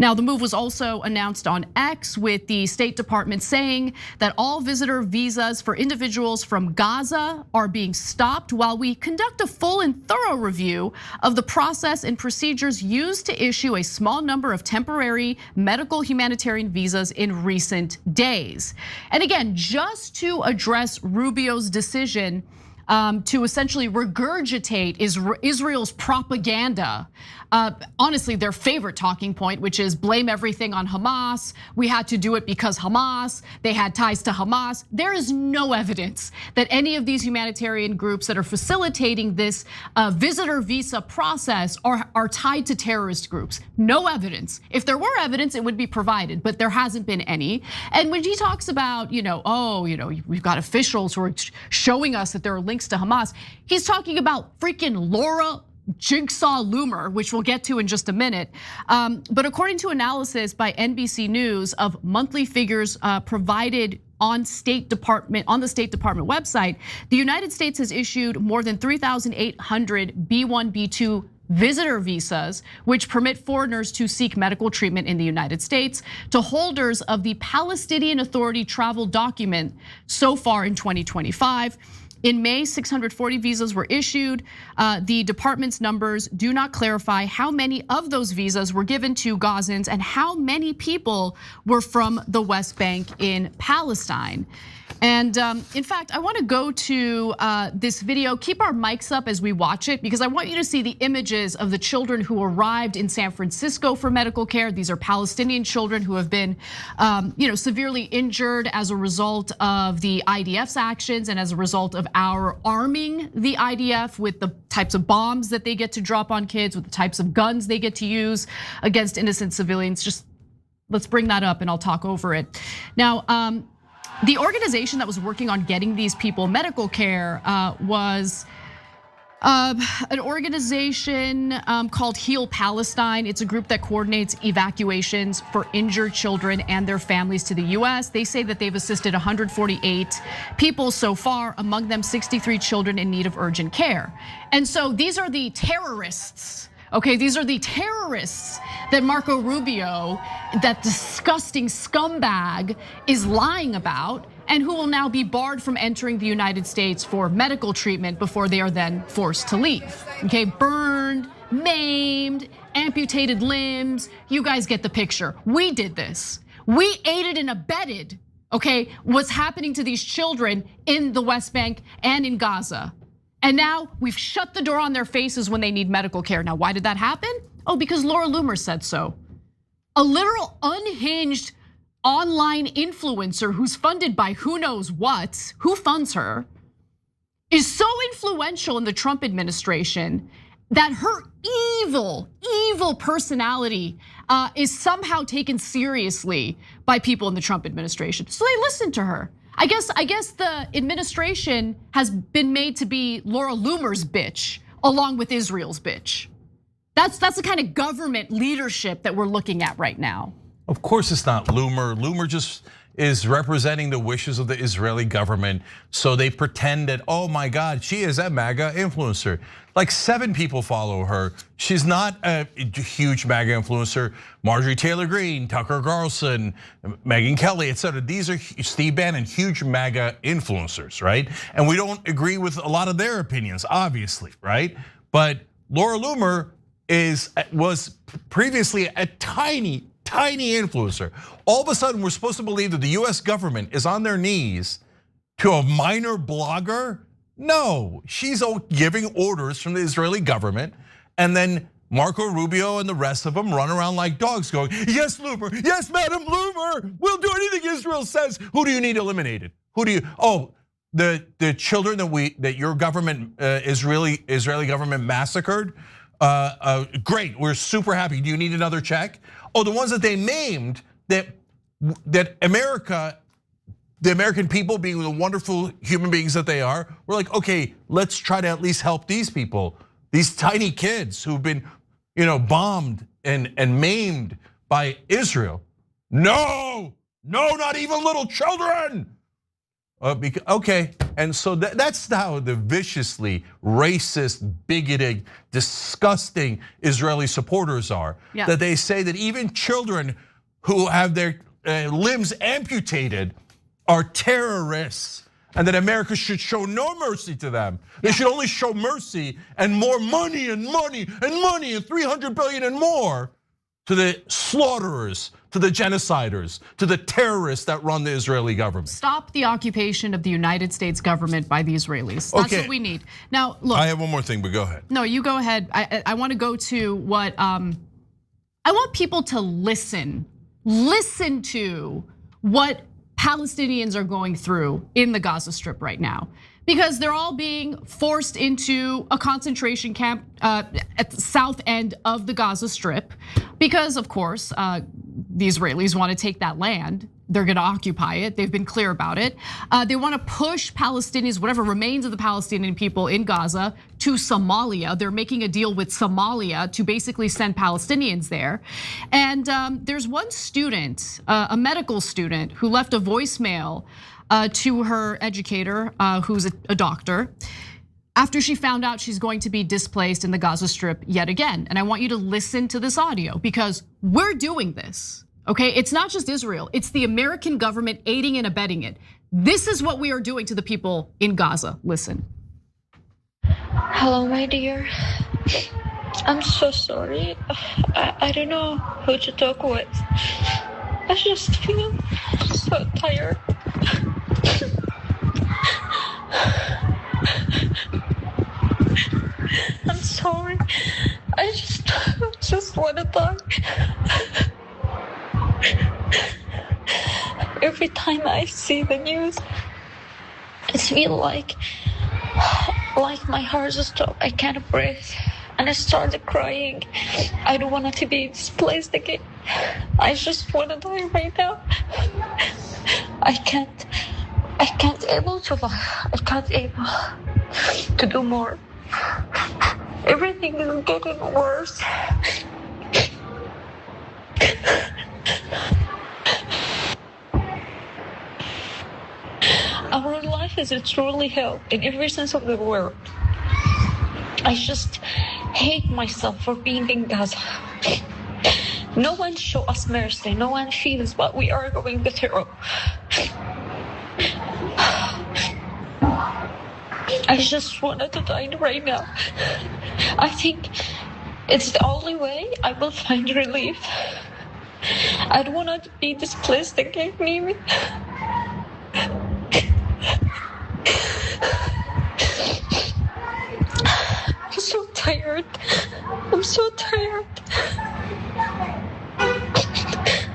Now, the move was also announced on X, with the State Department saying that all visitor visas for individuals from Gaza are being stopped while we conduct a full and thorough review of the process and procedures used to issue a small number of temporary medical humanitarian visas in recent days. And again, just to address Rubio's decision to essentially regurgitate Israel's propaganda. Honestly, their favorite talking point, which is blame everything on Hamas. We had to do it because Hamas, they had ties to Hamas. There is no evidence that any of these humanitarian groups that are facilitating this visitor visa process are tied to terrorist groups. No evidence. If there were evidence, it would be provided, but there hasn't been any. And when he talks about, we've got officials who are showing us that there are links to Hamas, he's talking about freaking Laura Loomer, which we'll get to in just a minute. But according to analysis by NBC News of monthly figures provided on the State Department website, the United States has issued more than 3,800 B1, B2 visitor visas, which permit foreigners to seek medical treatment in the United States, to holders of the Palestinian Authority travel document so far in 2025. In May, 640 visas were issued. The department's numbers do not clarify how many of those visas were given to Gazans and how many people were from the West Bank in Palestine. And in fact, I want to go to this video. Keep our mics up as we watch it, because I want you to see the images of the children who arrived in San Francisco for medical care. These are Palestinian children who have been severely injured as a result of the IDF's actions and as a result of our arming the IDF with the types of bombs that they get to drop on kids, with the types of guns they get to use against innocent civilians. Just let's bring that up and I'll talk over it. Now, the organization that was working on getting these people medical care was an organization called Heal Palestine. It's a group that coordinates evacuations for injured children and their families to the US. They say that they've assisted 148 people so far, among them 63 children in need of urgent care. And so these are the terrorists. Okay, these are the terrorists that Marco Rubio, that disgusting scumbag, is lying about, and who will now be barred from entering the United States for medical treatment before they are then forced to leave. Okay, burned, maimed, amputated limbs. You guys get the picture. We did this. We aided and abetted, okay, what's happening to these children in the West Bank and in Gaza. And now we've shut the door on their faces when they need medical care. Now, why did that happen? Oh, because Laura Loomer said so. A literal unhinged online influencer who's funded by who knows what, who funds her, is so influential in the Trump administration that her evil personality is somehow taken seriously by people in the Trump administration. So they listen to her. I guess the administration has been made to be Laura Loomer's bitch along with Israel's bitch. That's the kind of government leadership that we're looking at right now. Of course it's not Loomer. Loomer just is representing the wishes of the Israeli government. So they pretend that, oh my God, she is a MAGA influencer. Like 7 people follow her. She's not a huge MAGA influencer. Marjorie Taylor Greene, Tucker Carlson, Megyn Kelly, etc. These are Steve Bannon, huge MAGA influencers, right? And we don't agree with a lot of their opinions, obviously, right? But Laura Loomer was previously a tiny influencer. All of a sudden, we're supposed to believe that the US government is on their knees to a minor blogger? No, she's giving orders from the Israeli government, and then Marco Rubio and the rest of them run around like dogs going, yes, Loomer, yes, Madam Loomer, we'll do anything Israel says. Who do you need eliminated? Who do you, the children that your government, Israeli government massacred? Great, we're super happy. Do you need another check? Oh, the ones that they maimed, that America, the American people being the wonderful human beings that they are, we're like, okay, let's try to at least help these people, these tiny kids who've been, bombed and maimed by Israel. No, not even little children. Okay, and so that's how the viciously racist, bigoted, disgusting Israeli supporters are. Yeah. That they say that even children who have their limbs amputated are terrorists, and that America should show no mercy to them. They should only show mercy and more money and 300 billion and more to the slaughterers, to the genociders, to the terrorists that run the Israeli government. Stop the occupation of the United States government by the Israelis. That's what we need. Now, look. I have one more thing, but go ahead. No, you go ahead. I want to go to what, I want people to listen to what Palestinians are going through in the Gaza Strip right now. Because they're all being forced into a concentration camp at the south end of the Gaza Strip. Because of course, the Israelis want to take that land. They're gonna occupy it, they've been clear about it. They wanna push Palestinians, whatever remains of the Palestinian people in Gaza, to Somalia. They're making a deal with Somalia to basically send Palestinians there. And there's one student, a medical student, who left a voicemail to her educator, who's a doctor, after she found out she's going to be displaced in the Gaza Strip yet again. And I want you to listen to this audio because we're doing this, okay? It's not just Israel, it's the American government aiding and abetting it. This is what we are doing to the people in Gaza. Listen. Hello, my dear. I'm so sorry. I don't know who to talk with. I just feel so tired. I'm sorry. I just want to talk. Every time I see the news, I feel like my heart just stopped. I can't breathe. And I started crying. I don't want to be displaced again. I just want to die right now. I can't able to lie. I can't able to do more. Everything is getting worse. Our life is truly hell in every sense of the word. I just hate myself for being in Gaza. No one show us mercy. No one feels what we are going through. I just wanted to die right now. I think it's the only way I will find relief. I don't want to be displaced again, maybe. I'm so tired. I'm so tired.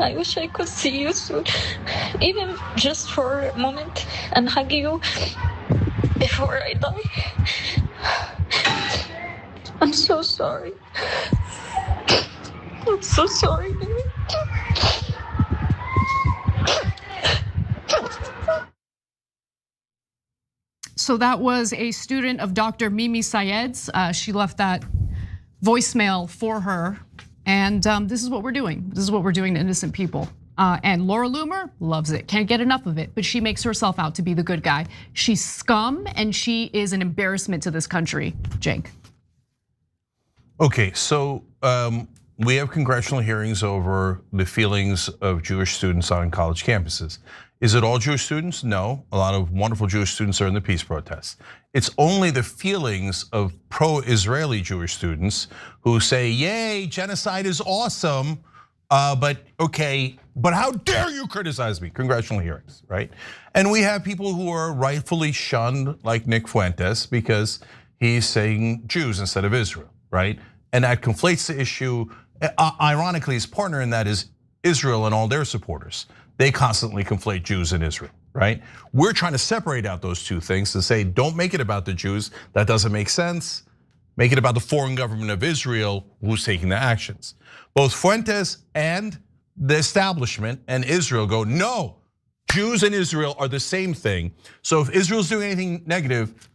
I wish I could see you soon, even just for a moment, and hug you before I die. I'm so sorry. I'm so sorry, baby. So that was a student of Dr. Mimi Sayed's. She left that voicemail for her. And this is what we're doing. This is what we're doing to innocent people. And Laura Loomer loves it, can't get enough of it, but she makes herself out to be the good guy. She's scum and she is an embarrassment to this country, Jake. Okay, so we have congressional hearings over the feelings of Jewish students on college campuses. Is it all Jewish students? No, a lot of wonderful Jewish students are in the peace protests. It's only the feelings of pro-Israeli Jewish students who say, yay, genocide is awesome, but okay, but how dare you criticize me? Congressional hearings, right? And we have people who are rightfully shunned, like Nick Fuentes, because he's saying Jews instead of Israel, right? And that conflates the issue. Ironically, his partner in that is Israel and all their supporters. They constantly conflate Jews and Israel, right? We're trying to separate out those two things to say, don't make it about the Jews, that doesn't make sense. Make it about the foreign government of Israel who's taking the actions. Both Fuentes and the establishment and Israel go, no, Jews and Israel are the same thing. So if Israel's doing anything negative,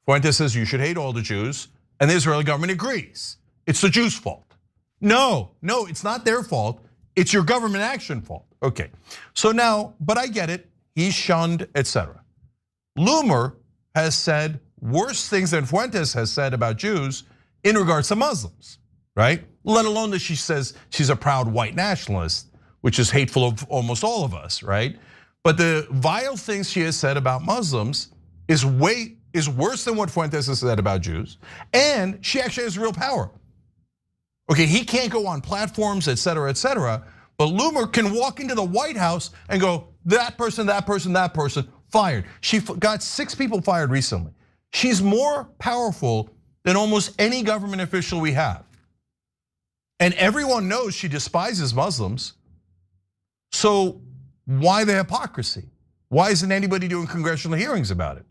Fuentes says you should hate all the Jews, and the Israeli government agrees. It's the Jews' fault. No, it's not their fault. It's your government action fault. Okay, so now, but I get it. He's shunned, etc. Loomer has said worse things than Fuentes has said about Jews in regards to Muslims, right? Let alone that she says she's a proud white nationalist, which is hateful of almost all of us, right? But the vile things she has said about Muslims is worse than what Fuentes has said about Jews, and she actually has real power. Okay, he can't go on platforms, etc., but Loomer can walk into the White House and go, that person, fired. She got 6 people fired recently. She's more powerful than almost any government official we have. And everyone knows she despises Muslims. So why the hypocrisy? Why isn't anybody doing congressional hearings about it?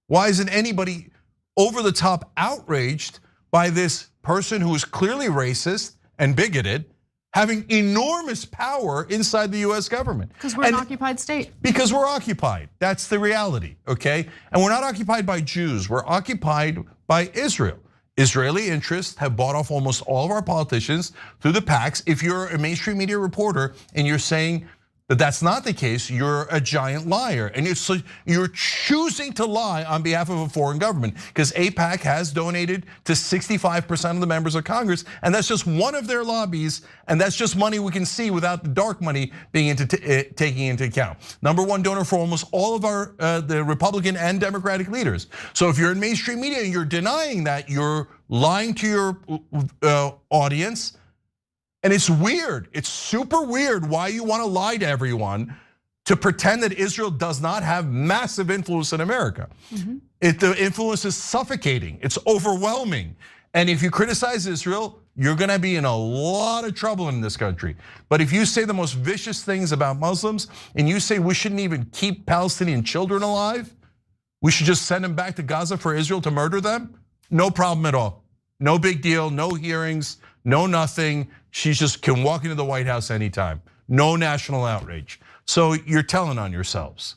Why isn't anybody over the top outraged by this person who is clearly racist and bigoted, having enormous power inside the US government? Because we're an occupied state. Because we're occupied, that's the reality, okay? And we're not occupied by Jews, we're occupied by Israel. Israeli interests have bought off almost all of our politicians through the PACs. If you're a mainstream media reporter and you're saying that that's not the case, you're a giant liar. And you're choosing to lie on behalf of a foreign government, because AIPAC has donated to 65% of the members of Congress, and that's just one of their lobbies, and that's just money we can see without the dark money being taking into account. #1 donor for almost all of our the Republican and Democratic leaders. So if you're in mainstream media and you're denying that, you're lying to your audience. And it's weird, it's super weird why you want to lie to everyone to pretend that Israel does not have massive influence in America. The influence is suffocating, it's overwhelming. And if you criticize Israel, you're gonna be in a lot of trouble in this country. But if you say the most vicious things about Muslims, and you say we shouldn't even keep Palestinian children alive, we should just send them back to Gaza for Israel to murder them, no problem at all. no big deal, no hearings, no nothing. She just can walk into the White House anytime. No national outrage. So you're telling on yourselves.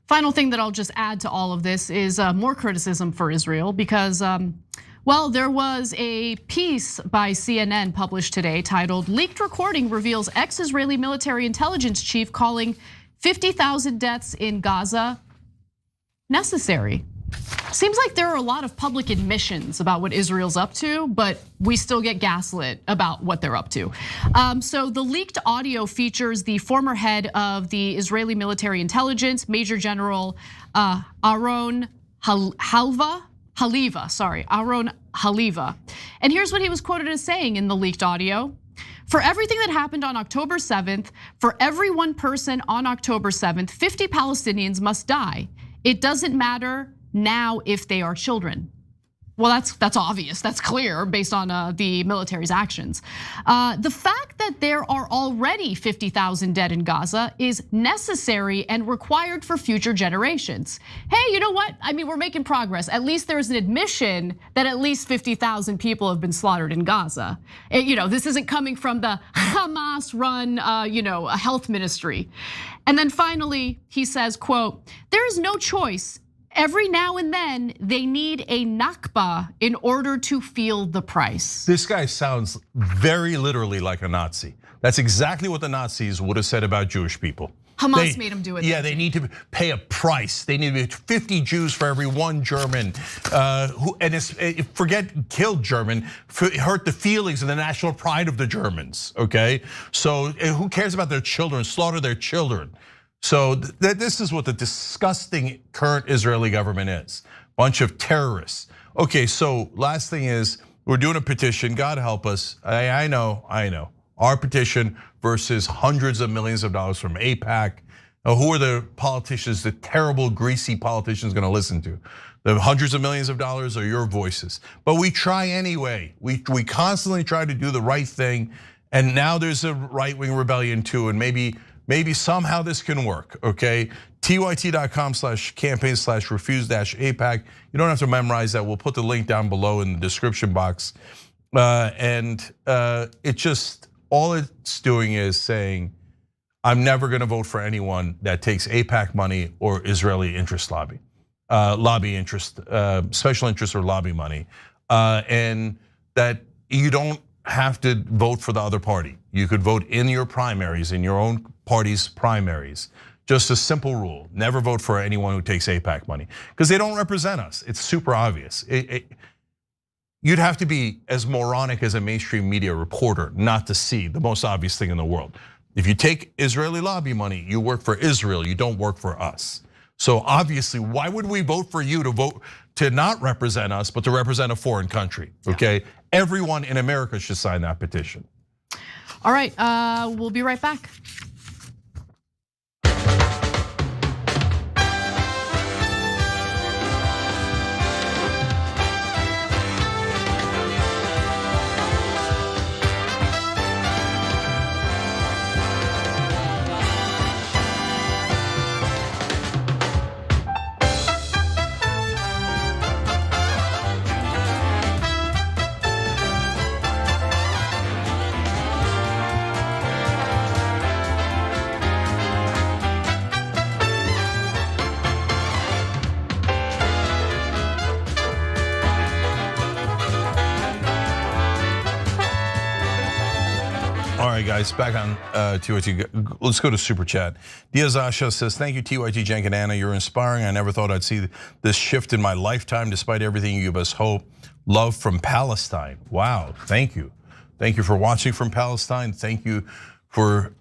Final thing that I'll just add to all of this is more criticism for Israel because, well, there was a piece by CNN published today titled "Leaked Recording Reveals Ex-Israeli Military Intelligence Chief Calling 50,000 Deaths in Gaza Necessary." Seems like there are a lot of public admissions about what Israel's up to, but we still get gaslit about what they're up to. So the leaked audio features the former head of the Israeli military intelligence, Major General Aaron Haliva. Aaron Haliva. And here's what he was quoted as saying in the leaked audio. "For everything that happened on October 7th, for every one person on October 7th, 50 Palestinians must die. It doesn't matter now if they are children." Well, that's obvious, that's clear based on the military's actions. The fact that there are already 50,000 dead in Gaza is necessary and required for future generations. Hey, you know what? I mean, we're making progress. At least there's an admission that at least 50,000 people have been slaughtered in Gaza. This isn't coming from the Hamas-run, a health ministry. And then finally, he says, quote, "There is no choice. Every now and then, they need a Nakba in order to feel the price." This guy sounds very literally like a Nazi. That's exactly what the Nazis would have said about Jewish people. Hamas made them do it. Yeah, they need to pay a price. They need to be 50 Jews for every one German forget killed German, hurt the feelings and the national pride of the Germans, okay? So who cares about their children, slaughter their children. So this is what the disgusting current Israeli government is. Bunch of terrorists. Okay, so last thing is we're doing a petition, God help us. I know. Our petition versus hundreds of millions of dollars from AIPAC. Who are the politicians, the terrible, greasy politicians gonna listen to? The hundreds of millions of dollars are your voices. But we try anyway. We constantly try to do the right thing. And now there's a right-wing rebellion too, and maybe somehow this can work, okay? tyt.com/campaign/refuse-AIPAC. You don't have to memorize that. We'll put the link down below in the description box. It just, all it's doing is saying, I'm never gonna vote for anyone that takes AIPAC money or Israeli interest lobby interest, special interest or lobby money. And that you don't have to vote for the other party. You could vote in your primaries, in your own party's primaries. Just a simple rule, never vote for anyone who takes AIPAC money because they don't represent us. It's super obvious. You'd have to be as moronic as a mainstream media reporter not to see the most obvious thing in the world. If you take Israeli lobby money, you work for Israel, you don't work for us. So obviously, why would we vote for you to not represent us, but to represent a foreign country, okay? Everyone in America should sign that petition. All right, we'll be right back. Guys, back on TYT. Let's go to Super Chat. Diazasha says, thank you, TYT, Cenk and Anna. You're inspiring. I never thought I'd see this shift in my lifetime. Despite everything, you give us hope. Love from Palestine. Wow, thank you. Thank you for watching from Palestine. Thank you for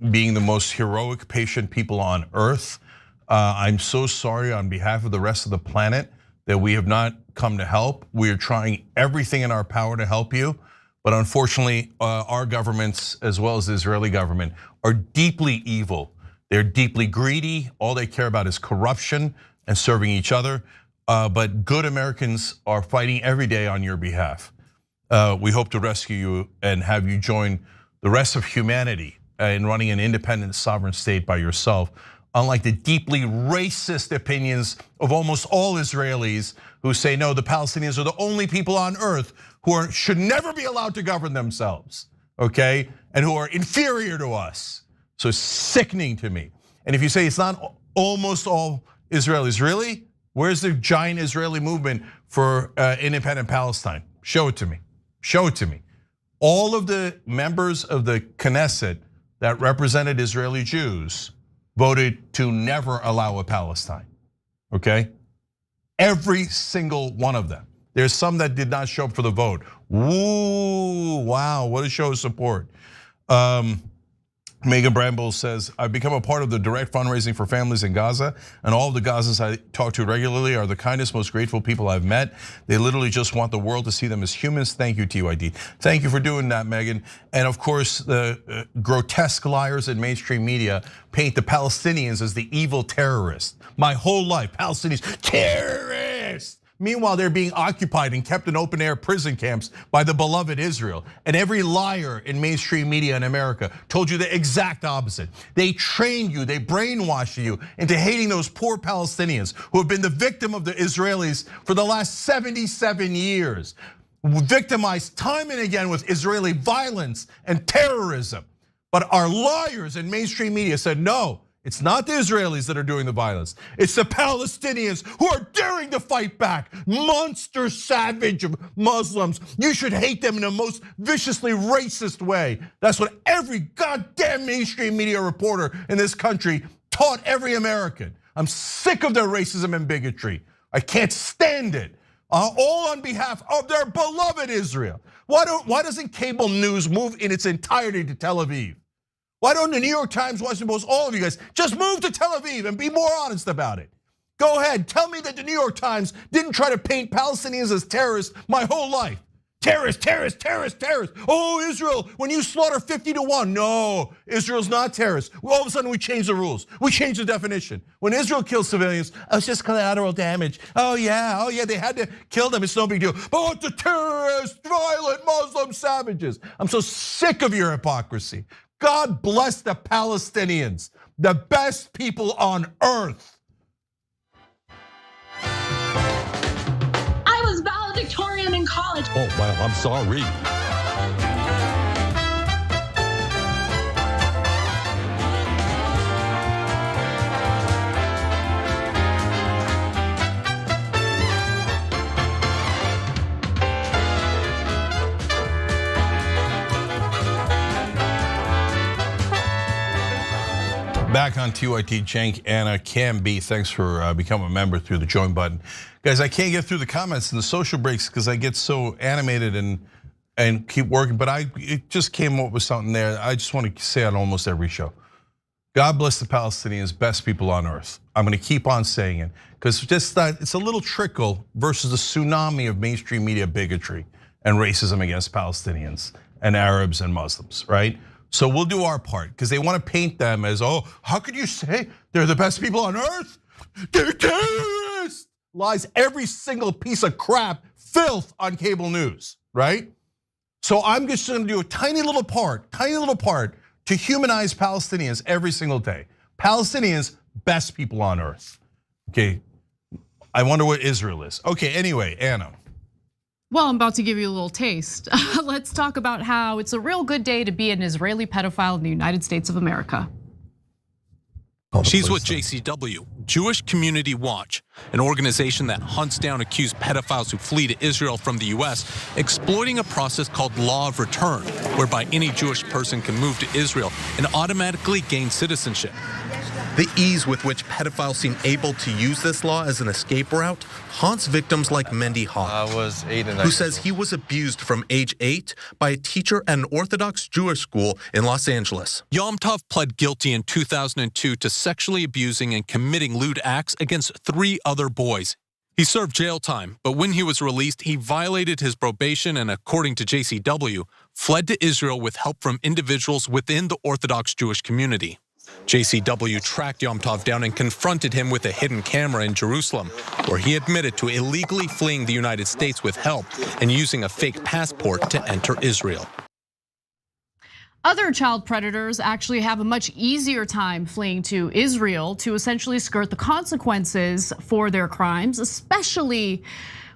being the most heroic, patient people on earth. I'm so sorry on behalf of the rest of the planet that we have not come to help. We are trying everything in our power to help you. But unfortunately, our governments, as well as the Israeli government, are deeply evil. They're deeply greedy. All they care about is corruption and serving each other. But good Americans are fighting every day on your behalf. We hope to rescue you and have you join the rest of humanity in running an independent sovereign state by yourself unlike the deeply racist opinions of almost all Israelis who say, no, the Palestinians are the only people on earth who should never be allowed to govern themselves, okay? And who are inferior to us. So it's sickening to me. And if you say it's not almost all Israelis, really? Where's the giant Israeli movement for independent Palestine? Show it to me, show it to me. All of the members of the Knesset that represented Israeli Jews voted to never allow a Palestine, okay? Every single one of them. There's some that did not show up for the vote. Ooh, wow, what a show of support. Megan Bramble says, I've become a part of the direct fundraising for families in Gaza, and all of the Gazans I talk to regularly are the kindest, most grateful people I've met. They literally just want the world to see them as humans. Thank you, TYD. Thank you for doing that, Megan. And of course, the grotesque liars in mainstream media paint the Palestinians as the evil terrorists. My whole life, Palestinians, terrorists. Meanwhile, they're being occupied and kept in open air prison camps by the beloved Israel. And every liar in mainstream media in America told you the exact opposite. They trained you, they brainwashed you into hating those poor Palestinians who have been the victim of the Israelis for the last 77 years. Victimized time and again with Israeli violence and terrorism. But our liars in mainstream media said, no, it's not the Israelis that are doing the violence. It's the Palestinians who are daring to fight back. Monster savage Muslims. You should hate them in the most viciously racist way. That's what every goddamn mainstream media reporter in this country taught every American. I'm sick of their racism and bigotry. I can't stand it. All on behalf of their beloved Israel. Why doesn't cable news move in its entirety to Tel Aviv? Why don't the New York Times, Washington Post, all of you guys, just move to Tel Aviv and be more honest about it? Go ahead, tell me that the New York Times didn't try to paint Palestinians as terrorists my whole life. Terrorists, terrorists, terrorists, terrorists. Oh, Israel, when you slaughter 50-1, no, Israel's not terrorists. All of a sudden we change the rules. We change the definition. When Israel kills civilians, it's just collateral damage. Oh yeah, they had to kill them, it's no big deal. But the terrorists, violent Muslim savages. I'm so sick of your hypocrisy. God bless the Palestinians, the best people on earth. I was valedictorian in college. Oh, well, I'm sorry. Back on TYT, Cenk, Anna, Cam B, thanks for becoming a member through the join button. Guys, I can't get through the comments and the social breaks because I get so animated and keep working, but it just came up with something there. I just want to say on almost every show. God bless the Palestinians, best people on earth. I'm gonna keep on saying it because it's a little trickle versus the tsunami of mainstream media bigotry and racism against Palestinians and Arabs and Muslims, right? So we'll do our part because they want to paint them as, oh, how could you say they're the best people on earth? They're terrorists. Lies, every single piece of crap, filth on cable news, right? So I'm just gonna do a tiny little part to humanize Palestinians every single day. Palestinians, best people on earth. Okay, I wonder what Israel is. Okay, anyway, Anna. Well, I'm about to give you a little taste. Let's talk about how it's a real good day to be an Israeli pedophile in the United States of America. She's with JCW, Jewish Community Watch, an organization that hunts down accused pedophiles who flee to Israel from the US, exploiting a process called Law of Return, whereby any Jewish person can move to Israel and automatically gain citizenship. The ease with which pedophiles seem able to use this law as an escape route haunts victims like Mendy Hawk, I was 8 and who says he was abused from age 8 by a teacher at an Orthodox Jewish school in Los Angeles. Yom Tov pled guilty in 2002 to sexually abusing and committing lewd acts against 3 other boys. He served jail time, but when he was released, he violated his probation and, according to JCW, fled to Israel with help from individuals within the Orthodox Jewish community. JCW tracked Yom Tov down and confronted him with a hidden camera in Jerusalem, where he admitted to illegally fleeing the United States with help and using a fake passport to enter Israel. Other child predators actually have a much easier time fleeing to Israel to essentially skirt the consequences for their crimes, especially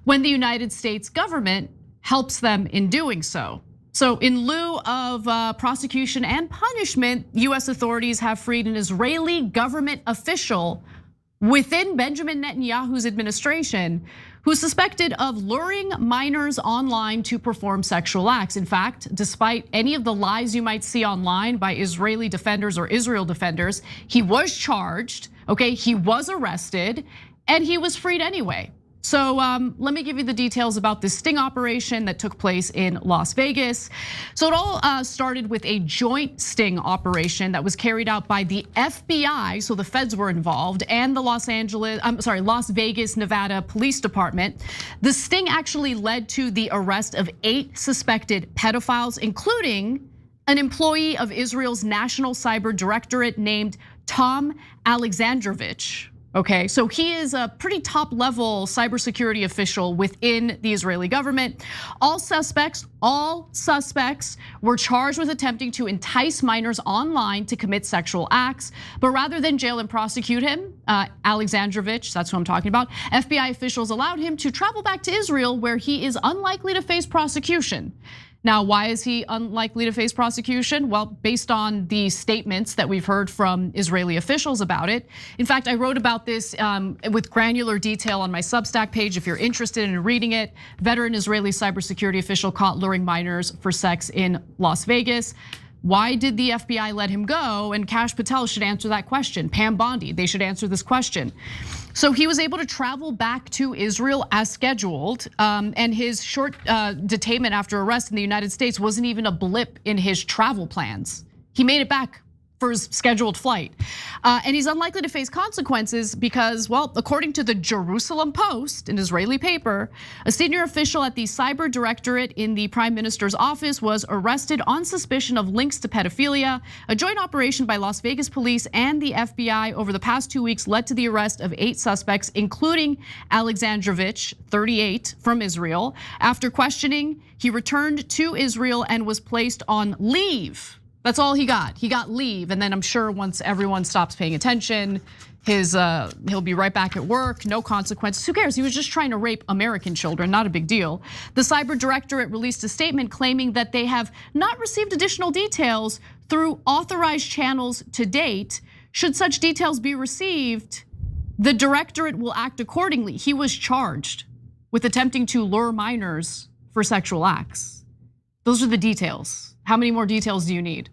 when the United States government helps them in doing so. So in lieu of prosecution and punishment, US authorities have freed an Israeli government official within Benjamin Netanyahu's administration who's suspected of luring minors online to perform sexual acts. In fact, despite any of the lies you might see online by Israeli defenders or Israel defenders, he was charged, okay? He was arrested and he was freed anyway. So let me give you the details about this sting operation that took place in Las Vegas. So it all started with a joint sting operation that was carried out by the FBI, so the feds were involved, and the Las Vegas, Nevada Police Department. The sting actually led to the arrest of 8 suspected pedophiles, including an employee of Israel's National Cyber Directorate named Tom Alexandrovich. Okay, so he is a pretty top level cybersecurity official within the Israeli government. All suspects were charged with attempting to entice minors online to commit sexual acts. But rather than jail and prosecute him, Alexandrovich, that's who I'm talking about, FBI officials allowed him to travel back to Israel where he is unlikely to face prosecution. Now, why is he unlikely to face prosecution? Well, based on the statements that we've heard from Israeli officials about it. In fact, I wrote about this with granular detail on my Substack page if you're interested in reading it. Veteran Israeli cybersecurity official caught luring minors for sex in Las Vegas. Why did the FBI let him go? And Kash Patel should answer that question. Pam Bondi, they should answer this question. So he was able to travel back to Israel as scheduled, and his short detainment after arrest in the United States wasn't even a blip in his travel plans. He made it back for his scheduled flight. And he's unlikely to face consequences because, well, according to the Jerusalem Post, an Israeli paper, a senior official at the Cyber Directorate in the Prime Minister's office was arrested on suspicion of links to pedophilia. A joint operation by Las Vegas police and the FBI over the past 2 weeks led to the arrest of 8 suspects, including Alexandrovich, 38, from Israel. After questioning, he returned to Israel and was placed on leave. That's all he got. He got leave, and then I'm sure once everyone stops paying attention, he'll be right back at work, no consequences. Who cares? He was just trying to rape American children, not a big deal. The Cyber Directorate released a statement claiming that they have not received additional details through authorized channels to date. Should such details be received, the Directorate will act accordingly. He was charged with attempting to lure minors for sexual acts. Those are the details. How many more details do you need?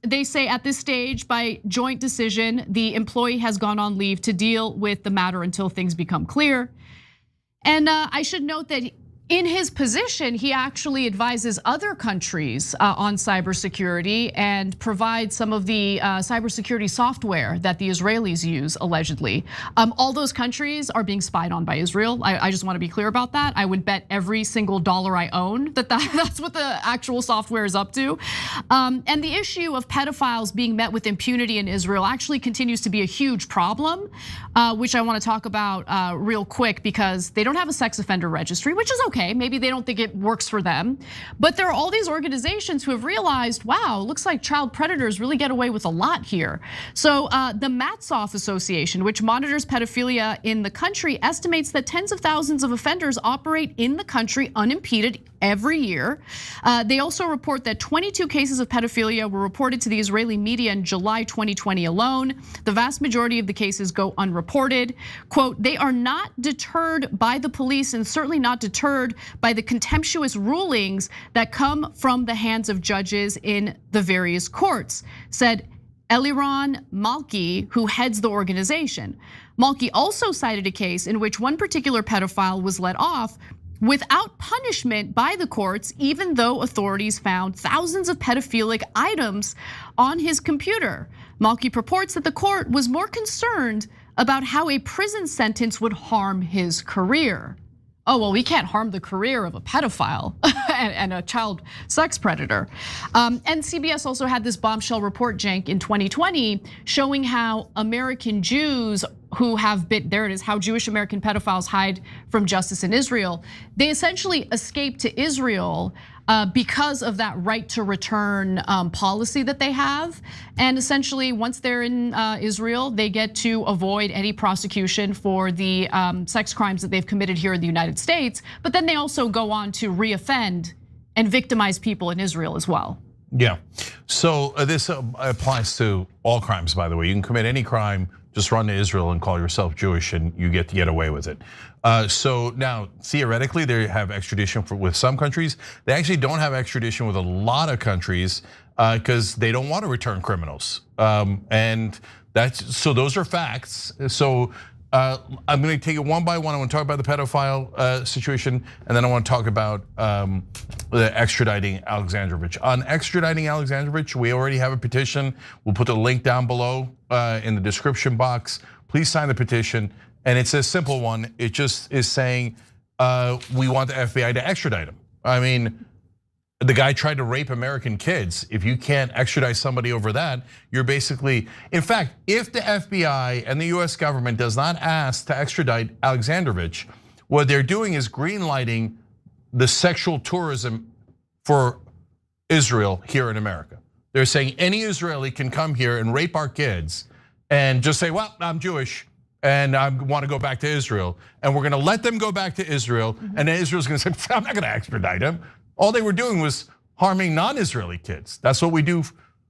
They say at this stage, by joint decision, the employee has gone on leave to deal with the matter until things become clear. And I should note that in his position, he actually advises other countries on cybersecurity and provides some of the cybersecurity software that the Israelis use, allegedly. All those countries are being spied on by Israel. I just want to be clear about that. I would bet every single dollar I own that's what the actual software is up to. And the issue of pedophiles being met with impunity in Israel actually continues to be a huge problem, which I want to talk about real quick because they don't have a sex offender registry, which is okay. Maybe they don't think it works for them. But there are all these organizations who have realized, wow, looks like child predators really get away with a lot here. So the Matsoff Association, which monitors pedophilia in the country, estimates that tens of thousands of offenders operate in the country unimpeded every year. They also report that 22 cases of pedophilia were reported to the Israeli media in July 2020 alone. The vast majority of the cases go unreported. Quote, they are not deterred by the police and certainly not deterred by the contemptuous rulings that come from the hands of judges in the various courts, said Eliran Malki, who heads the organization. Malki also cited a case in which one particular pedophile was let off without punishment by the courts, even though authorities found thousands of pedophilic items on his computer. Malki purports that the court was more concerned about how a prison sentence would harm his career. Oh, well, we can't harm the career of a pedophile and a child sex predator. And CBS also had this bombshell report, Cenk, in 2020, showing how American Jews who have been, there it is, how Jewish American pedophiles hide from justice in Israel. They essentially escaped to Israel because of that right to return policy that they have. And essentially, once they're in Israel, they get to avoid any prosecution for the sex crimes that they've committed here in the United States. But then they also go on to reoffend and victimize people in Israel as well. Yeah, so this applies to all crimes, by the way. You can commit any crime, just run to Israel and call yourself Jewish and you get to get away with it. So now, theoretically, they have extradition with some countries. They actually don't have extradition with a lot of countries because they don't want to return criminals. And so those are facts. So I'm going to take it one by one. I want to talk about the pedophile situation, and then I want to talk about the extraditing Alexandrovich. On extraditing Alexandrovich, we already have a petition. We'll put the link down below in the description box. Please sign the petition, and it's a simple one. It just is saying we want the FBI to extradite him. I mean, the guy tried to rape American kids. If you can't extradite somebody over that, you're basically, in fact, if the FBI and the US government does not ask to extradite Alexandrovich, what they're doing is greenlighting the sexual tourism for Israel here in America. They're saying any Israeli can come here and rape our kids and just say, well, I'm Jewish and I want to go back to Israel. And we're gonna let them go back to Israel. And then Israel's gonna say, I'm not gonna extradite him. All they were doing was harming non-Israeli kids. That's what we do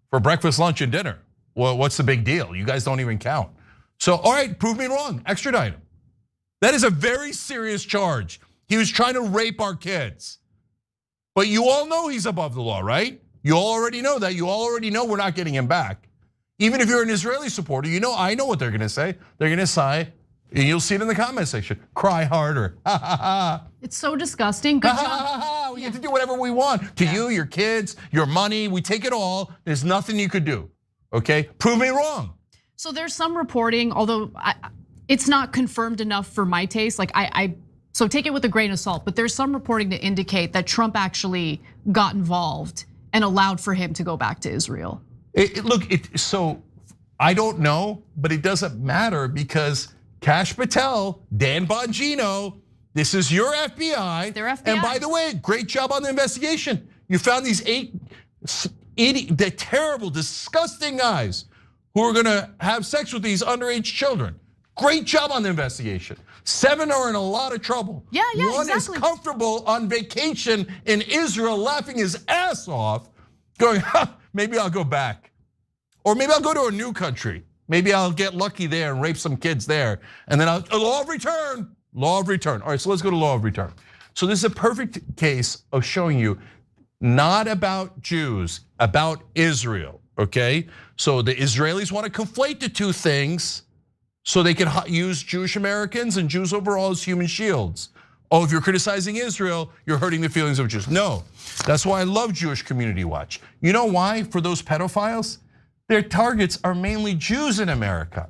for breakfast, lunch, and dinner. Well, what's the big deal? You guys don't even count. So, all right, prove me wrong, extradite him. That is a very serious charge. He was trying to rape our kids. But you all know he's above the law, right? You all already know that. You all already know we're not getting him back. Even if you're an Israeli supporter, you know, I know what they're gonna say. They're gonna say, and you'll see it in the comment section, cry harder, ha ha ha. It's so disgusting, good job. We get to do whatever we want to you, your kids, your money, we take it all. There's nothing you could do, okay? Prove me wrong. So there's some reporting, although it's not confirmed enough for my taste. Like so take it with a grain of salt, but there's some reporting to indicate that Trump actually got involved and allowed for him to go back to Israel. So I don't know, but it doesn't matter because Kash Patel, Dan Bongino, this is your FBI. They're FBI. And by the way, great job on the investigation. You found these the terrible, disgusting guys who are gonna have sex with these underage children. Great job on the investigation. 7 are in a lot of trouble. Yeah, One exactly. is comfortable on vacation in Israel, laughing his ass off, going, maybe I'll go back. Or maybe I'll go to a new country. Maybe I'll get lucky there and rape some kids there. And then law of return, law of return. All right, so let's go to law of return. So this is a perfect case of showing you not about Jews, about Israel, okay? So the Israelis want to conflate the two things so they can use Jewish Americans and Jews overall as human shields. Oh, if you're criticizing Israel, you're hurting the feelings of Jews. No, that's why I love Jewish Community Watch. You know why? For those pedophiles, their targets are mainly Jews in America,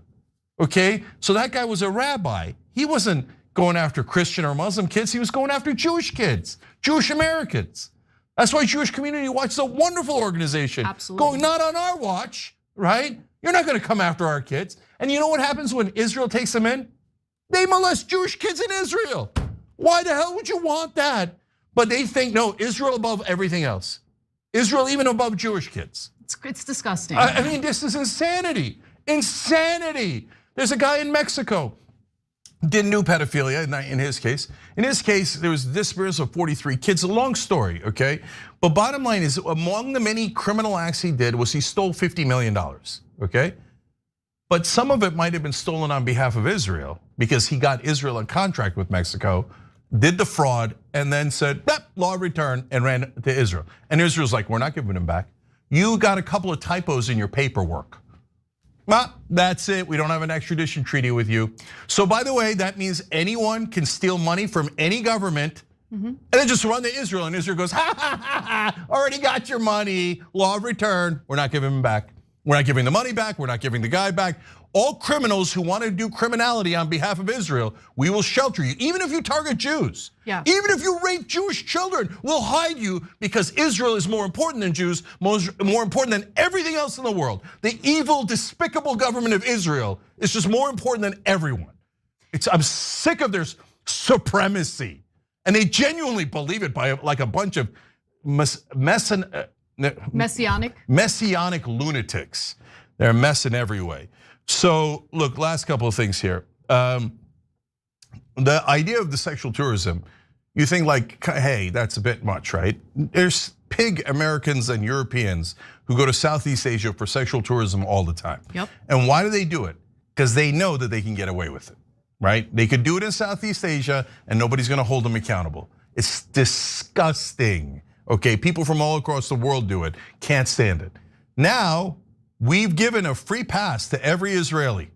okay? So that guy was a rabbi. He wasn't going after Christian or Muslim kids, he was going after Jewish kids, Jewish Americans. That's why Jewish Community Watch is a wonderful organization. Absolutely. Going, not on our watch, right? You're not gonna come after our kids. And you know what happens when Israel takes them in? They molest Jewish kids in Israel. Why the hell would you want that? But they think, no, Israel above everything else. Israel even above Jewish kids. It's disgusting. I mean, this is insanity, insanity. There's a guy in Mexico, didn't do pedophilia in his case. In his case, there was disappearance of 43 kids, a long story, okay? But bottom line is, among the many criminal acts he did was he stole $50 million, okay? But some of it might have been stolen on behalf of Israel because he got Israel a contract with Mexico, did the fraud, and then said, law of return, and ran to Israel. And Israel's like, we're not giving him back. You got a couple of typos in your paperwork. Well, that's it, we don't have an extradition treaty with you. So by the way, that means anyone can steal money from any government and then just run to Israel, and Israel goes, ha ha ha ha, already got your money, law of return, we're not giving him back. We're not giving the money back, we're not giving the guy back. All criminals who want to do criminality on behalf of Israel, we will shelter you. Even if you target Jews, yeah. Even if you rape Jewish children, we'll hide you because Israel is more important than Jews, more important than everything else in the world. The evil, despicable government of Israel is just more important than everyone. I'm sick of their supremacy. And they genuinely believe it by like a bunch of messianic lunatics. They're a mess in every way. So look, last couple of things here. The idea of the sexual tourism, you think like, hey, that's a bit much, right? There's pig Americans and Europeans who go to Southeast Asia for sexual tourism all the time. Yep. And why do they do it? Because they know that they can get away with it, right? They could do it in Southeast Asia and nobody's gonna hold them accountable. It's disgusting, okay? People from all across the world do it, can't stand it. Now, we've given a free pass to every Israeli,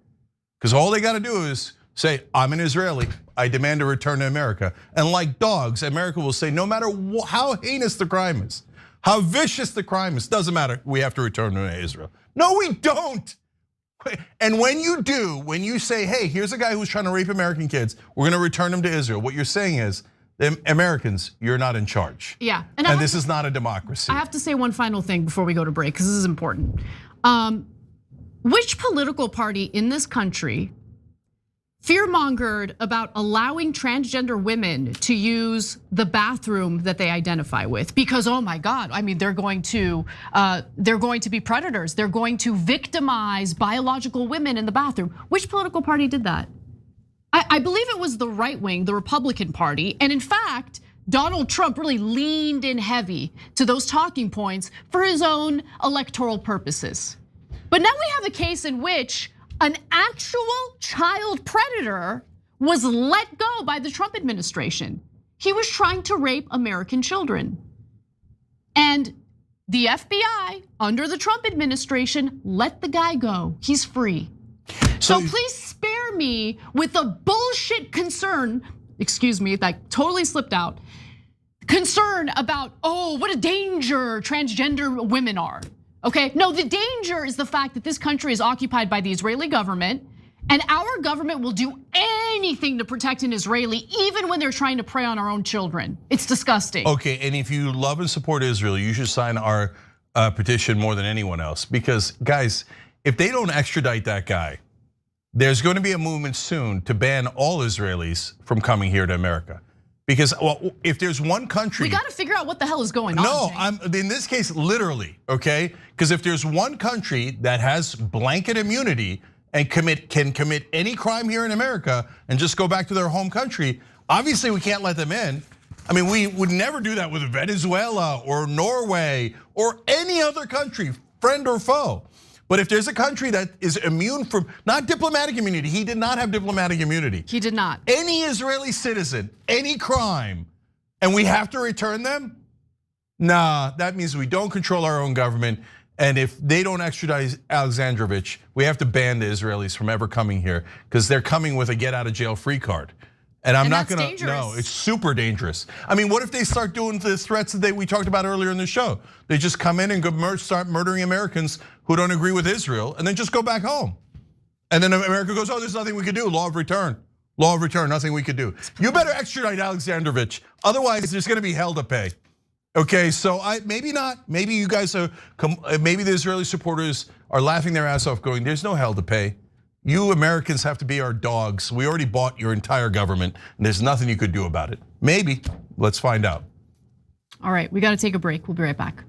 because all they gotta do is say, I'm an Israeli, I demand a return to America. And like dogs, America will say, no matter how heinous the crime is, how vicious the crime is, doesn't matter, we have to return to Israel. No, we don't. And when you do, when you say, hey, here's a guy who's trying to rape American kids, we're gonna return him to Israel, what you're saying is, Americans, you're not in charge. Yeah. And this is not a democracy. I have to say one final thing before we go to break, because this is important. Which political party in this country fearmongered about allowing transgender women to use the bathroom that they identify with? Because, oh my God, I mean, they're going to be predators. They're going to victimize biological women in the bathroom. Which political party did that? I believe it was the right wing, the Republican Party. And in fact, Donald Trump really leaned in heavy to those talking points for his own electoral purposes. But now we have a case in which an actual child predator was let go by the Trump administration. He was trying to rape American children. And the FBI, under the Trump administration, let the guy go. He's free. So please spare me with the bullshit concern, excuse me, that totally slipped out, concern about, oh, what a danger transgender women are. Okay, no, the danger is the fact that this country is occupied by the Israeli government, and our government will do anything to protect an Israeli, even when they're trying to prey on our own children. It's disgusting. Okay, and if you love and support Israel, you should sign our petition more than anyone else. Because guys, if they don't extradite that guy, there's going to be a movement soon to ban all Israelis from coming here to America. Because if there's one country, we got to figure out what the hell is going on. No, in this case, literally, okay? Because if there's one country that has blanket immunity and can commit any crime here in America and just go back to their home country, obviously we can't let them in. I mean, we would never do that with Venezuela or Norway or any other country, friend or foe. But if there's a country that is immune from, not diplomatic immunity, he did not have diplomatic immunity. He did not. Any Israeli citizen, any crime, and we have to return them? Nah, that means we don't control our own government. And if they don't extradite Alexandrovich, we have to ban the Israelis from ever coming here, because they're coming with a get out of jail free card. And I'm not gonna, no, it's super dangerous. I mean, what if they start doing the threats that we talked about earlier in the show? They just come in and start murdering Americans who don't agree with Israel and then just go back home. And then America goes, oh, there's nothing we could do, law of return. Law of return, nothing we could do. You better extradite Alexandrovich, otherwise there's gonna be hell to pay. Okay, so maybe not, maybe you guys are, maybe the Israeli supporters are laughing their ass off going, there's no hell to pay. You Americans have to be our dogs. We already bought your entire government and there's nothing you could do about it. Maybe, let's find out. All right, we got to take a break. We'll be right back.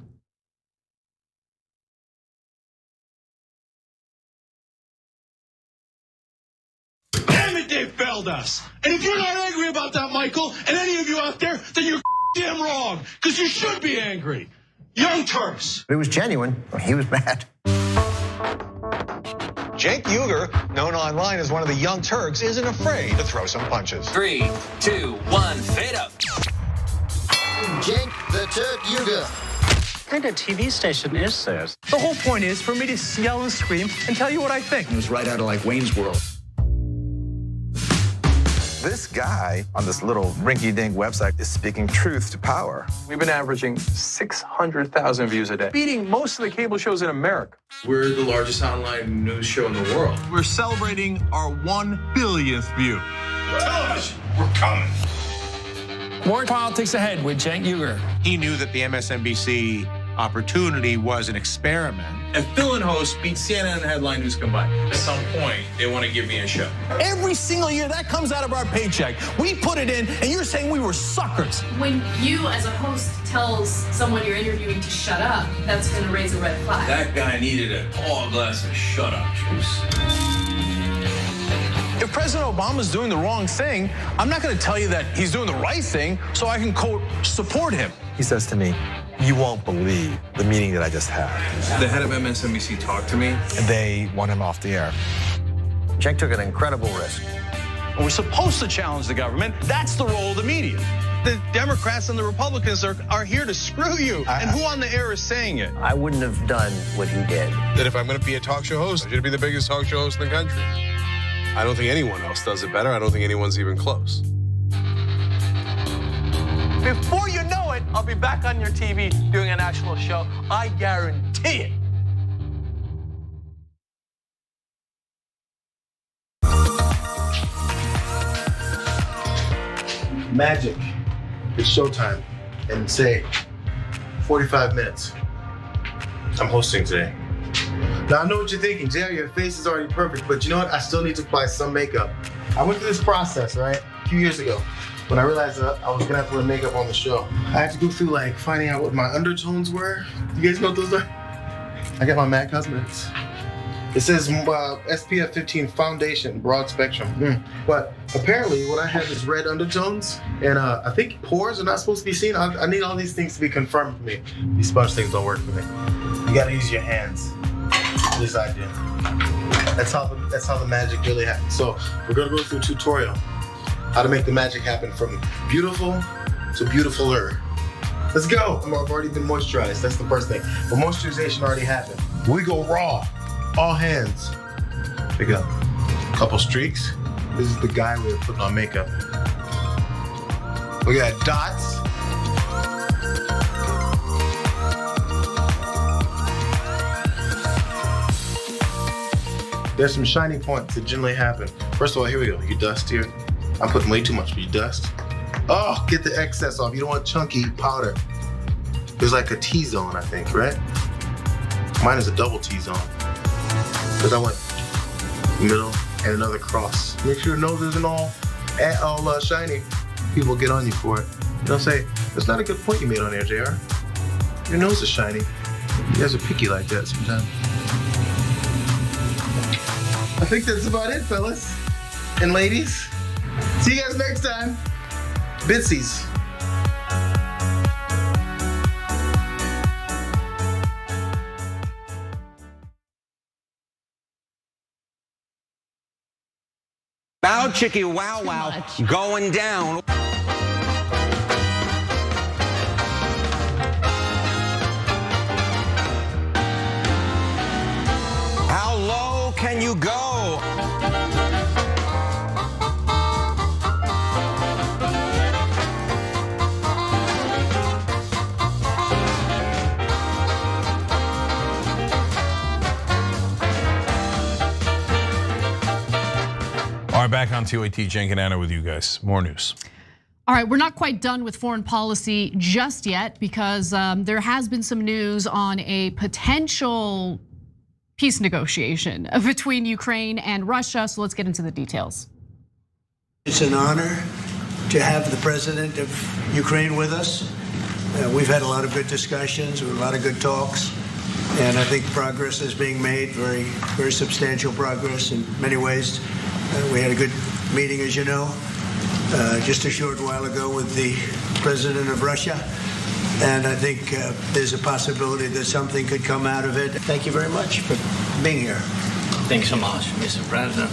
Damn it, they failed us. And if you're not angry about that, Michael, and any of you out there, then you're damn wrong, because you should be angry. Young Turks. It was genuine. He was mad. Cenk Uygur, known online as one of the Young Turks, isn't afraid to throw some punches. 3, 2, 1, fade up. Cenk the Turk Uygur. What kind of TV station is this? The whole point is for me to yell and scream and tell you what I think. It was right out of like Wayne's World. This guy on this little rinky-dink website is speaking truth to power. We've been averaging 600,000 views a day, beating most of the cable shows in America. We're the largest online news show in the world. We're celebrating our 1 billionth view. Television, we're coming. More politics ahead with Cenk Uygur. He knew that the MSNBC opportunity was an experiment. If Phil and host beat CNN and headline news combined, at some point they want to give me a show. Every single year that comes out of our paycheck. We put it in, and you're saying we were suckers. When you, as a host, tells someone you're interviewing to shut up, that's going to raise a red flag. That guy needed a tall glass of shut up juice. If President Obama's doing the wrong thing, I'm not going to tell you that he's doing the right thing so I can, quote, support him. He says to me, "You won't believe the meeting that I just had." The head of MSNBC talked to me. And they want him off the air. Cenk took an incredible risk. We're supposed to challenge the government. That's the role of the media. The Democrats and the Republicans are here to screw you. And who on the air is saying it? I wouldn't have done what he did. That if I'm going to be a talk show host, I should be the biggest talk show host in the country. I don't think anyone else does it better. I don't think anyone's even close. Before you know it, I'll be back on your TV doing a national show. I guarantee it. Magic. It's showtime. And say 45 minutes. I'm hosting today. Now I know what you're thinking, JR, your face is already perfect, but you know what? I still need to apply some makeup. I went through this process, right? A few years ago, when I realized that I was gonna have to wear makeup on the show. I had to go through like finding out what my undertones were. You guys know what those are? I got my MAC Cosmetics. It says SPF 15 foundation, broad spectrum. But apparently what I have is red undertones, and I think pores are not supposed to be seen. I need all these things to be confirmed for me. These sponge things don't work for me. You gotta use your hands. At least I did. That's how the magic really happens. So we're gonna go through a tutorial how to make the magic happen from beautiful to beautifuler. Let's go. I've already been moisturized. That's the first thing. But moisturization already happened. We go raw. All hands. Pick up a couple streaks. This is the guy we're putting on makeup. We got dots. There's some shiny points that generally happen. First of all, here we go. You dust here. I'm putting way too much, but you dust. Oh, get the excess off. You don't want chunky powder. There's like a T-zone, I think, right? Mine is a double T-zone. Because I went middle and another cross. Make sure your nose isn't all shiny. People get on you for it. They'll say, that's not a good point you made on there, JR. Your nose is shiny. You guys are picky like that sometimes. I think that's about it, fellas and ladies. See you guys next time. Bitsies. Bow chickie wow wow going down. How low can you go? All right, back on TOAT, Cenk and Anna with you guys. More news. All right, we're not quite done with foreign policy just yet because there has been some news on a potential peace negotiation between Ukraine and Russia. So let's get into the details. It's an honor to have the president of Ukraine with us. We've had a lot of good discussions, a lot of good talks, and I think progress is being made, very, very substantial progress in many ways. We had a good meeting, as you know, just a short while ago with the president of Russia. And I think there's a possibility that something could come out of it. Thank you very much for being here. Thanks so much, Mr. President.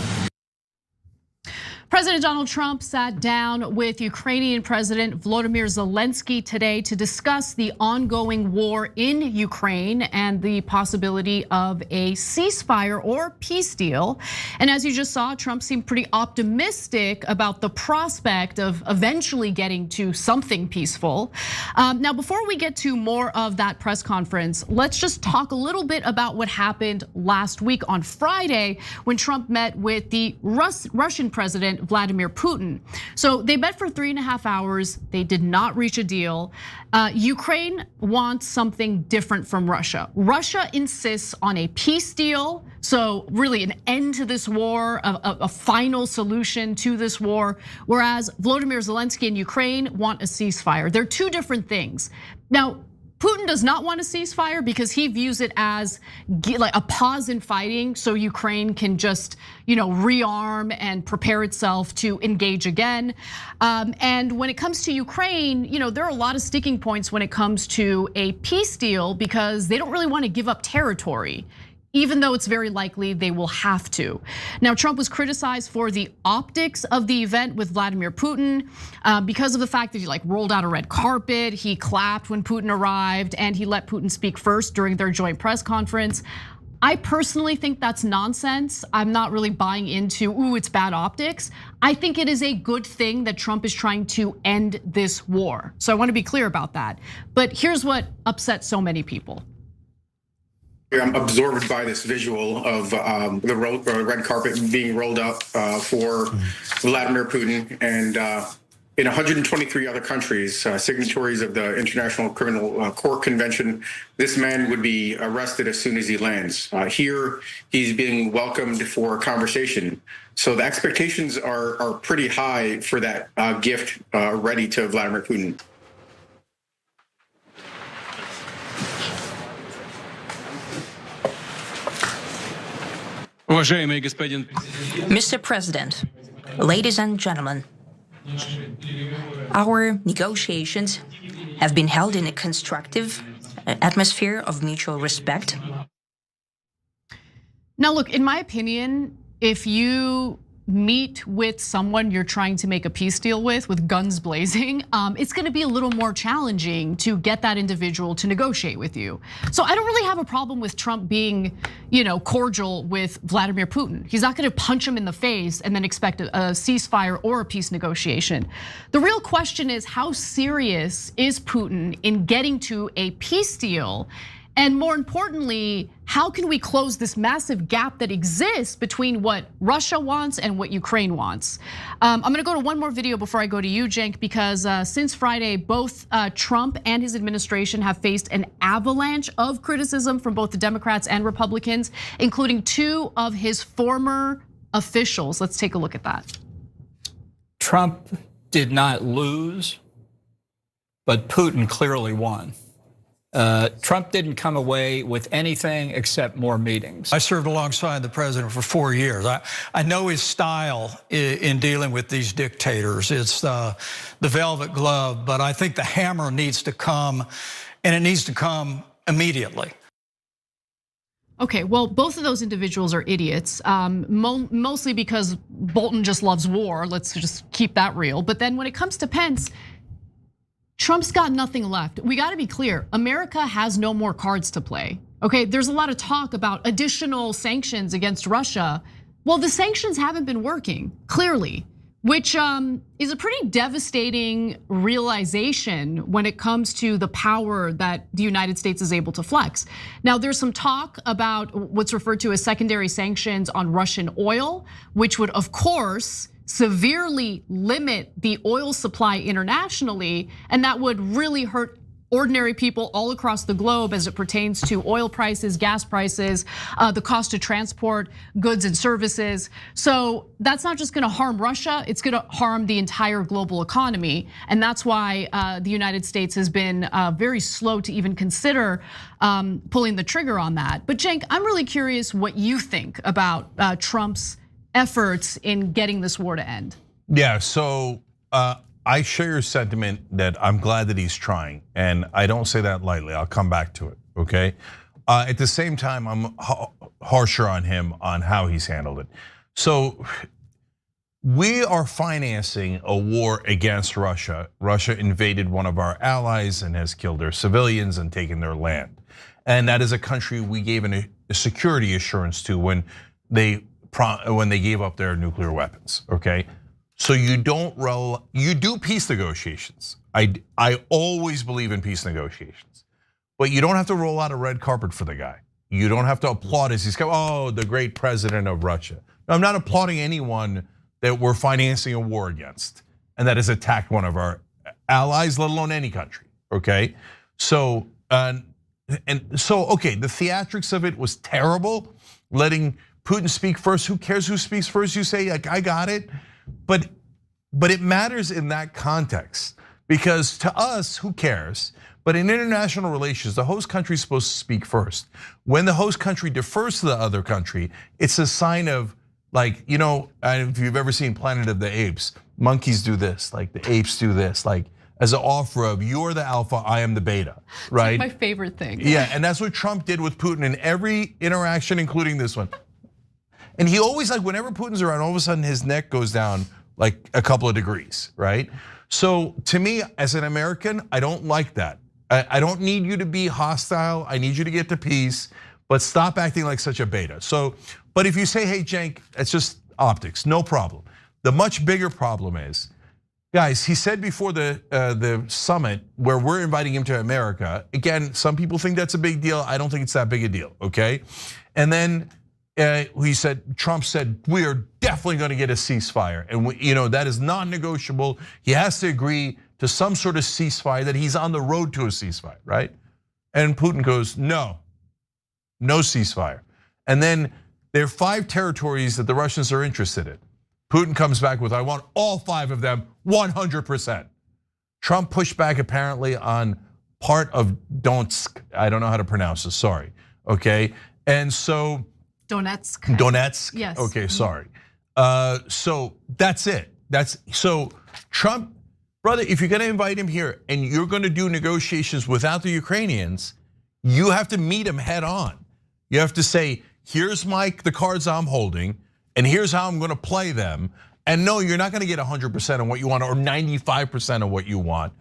President Donald Trump sat down with Ukrainian President Vladimir Zelensky today to discuss the ongoing war in Ukraine and the possibility of a ceasefire or peace deal. And as you just saw, Trump seemed pretty optimistic about the prospect of eventually getting to something peaceful. Now, before we get to more of that press conference, let's just talk a little bit about what happened last week on Friday when Trump met with the Russian President President Vladimir Putin. So they met for 3.5 hours. They did not reach a deal. Ukraine wants something different from Russia. Russia insists on a peace deal. So really an end to this war, a final solution to this war. Whereas Volodymyr Zelensky and Ukraine want a ceasefire. They're two different things. Now, Putin does not want a ceasefire because he views it as like a pause in fighting so Ukraine can just, rearm and prepare itself to engage again. And when it comes to Ukraine, there are a lot of sticking points when it comes to a peace deal because they don't really want to give up territory, even though it's very likely they will have to. Now, Trump was criticized for the optics of the event with Vladimir Putin because of the fact that he rolled out a red carpet, he clapped when Putin arrived, and he let Putin speak first during their joint press conference. I personally think that's nonsense. I'm not really buying into, it's bad optics. I think it is a good thing that Trump is trying to end this war. So I want to be clear about that. But here's what upset so many people. I'm absorbed by this visual of the red carpet being rolled up for Vladimir Putin, and in 123 other countries, signatories of the International Criminal Court Convention, this man would be arrested as soon as he lands. Here, he's being welcomed for a conversation. So the expectations are pretty high for that gift ready to Vladimir Putin. Mr. President, ladies and gentlemen, our negotiations have been held in a constructive atmosphere of mutual respect. Now, look, in my opinion, if you meet with someone you're trying to make a peace deal with guns blazing, it's gonna be a little more challenging to get that individual to negotiate with you. So I don't really have a problem with Trump being, cordial with Vladimir Putin. He's not gonna punch him in the face and then expect a ceasefire or a peace negotiation. The real question is, how serious is Putin in getting to a peace deal? And more importantly, how can we close this massive gap that exists between what Russia wants and what Ukraine wants? I'm gonna go to one more video before I go to you, Cenk, because since Friday, both Trump and his administration have faced an avalanche of criticism from both the Democrats and Republicans, including two of his former officials. Let's take a look at that. Trump did not lose, but Putin clearly won. Trump didn't come away with anything except more meetings. I served alongside the president for 4 years. I know his style in dealing with these dictators. It's the velvet glove, but I think the hammer needs to come, and it needs to come immediately. Okay, well, both of those individuals are idiots, mostly because Bolton just loves war. Let's just keep that real. But then when it comes to Pence, Trump's got nothing left. We gotta be clear, America has no more cards to play, okay? There's a lot of talk about additional sanctions against Russia. Well, the sanctions haven't been working, clearly, which is a pretty devastating realization when it comes to the power that the United States is able to flex. Now, there's some talk about what's referred to as secondary sanctions on Russian oil, which would, of course, severely limit the oil supply internationally, and that would really hurt ordinary people all across the globe as it pertains to oil prices, gas prices, the cost to transport goods and services. So that's not just gonna harm Russia, it's gonna harm the entire global economy. And that's why the United States has been very slow to even consider pulling the trigger on that. But Cenk, I'm really curious what you think about Trump's efforts in getting this war to end. Yeah, so I share your sentiment that I'm glad that he's trying, and I don't say that lightly. I'll come back to it, okay? At the same time, I'm harsher on him on how he's handled it. So we are financing a war against Russia. Russia invaded one of our allies and has killed their civilians and taken their land. And that is a country we gave a security assurance to when they gave up their nuclear weapons, okay? So you do peace negotiations. I always believe in peace negotiations, but you don't have to roll out a red carpet for the guy. You don't have to applaud as he's come, oh, the great president of Russia. No, I'm not applauding anyone that we're financing a war against and that has attacked one of our allies, let alone any country, okay? So, okay, the theatrics of it was terrible, letting Putin speak first. Who cares who speaks first? You say, like, I got it. But it matters in that context because to us, who cares? But in international relations, the host country is supposed to speak first. When the host country defers to the other country, it's a sign of, like, you know, if you've ever seen Planet of the Apes, monkeys do this, like the apes do this, like as an offer of you're the alpha, I am the beta, right? It's like my favorite thing. Yeah, and that's what Trump did with Putin in every interaction, including this one. And he always, like, whenever Putin's around, all of a sudden his neck goes down like a couple of degrees, right? So to me, as an American, I don't like that. I don't need you to be hostile. I need you to get to peace, but stop acting like such a beta. So, but if you say, hey, Cenk, it's just optics, no problem. The much bigger problem is, guys, he said before the summit where we're inviting him to America, again, some people think that's a big deal. I don't think it's that big a deal, okay? And then Trump said, we are definitely gonna get a ceasefire. And that is non-negotiable. He has to agree to some sort of ceasefire, that he's on the road to a ceasefire, right? And Putin goes, no ceasefire. And then there are 5 territories that the Russians are interested in. Putin comes back with, I want all 5 of them, 100%. Trump pushed back apparently on part of Donetsk. I don't know how to pronounce this, sorry, okay? And so- Donetsk, yes. Okay, sorry. So that's it. So Trump, brother, if you're gonna invite him here and you're gonna do negotiations without the Ukrainians, you have to meet him head on. You have to say, here's the cards I'm holding, and here's how I'm gonna play them. And no, you're not gonna get 100% of what you want or 95% of what you want.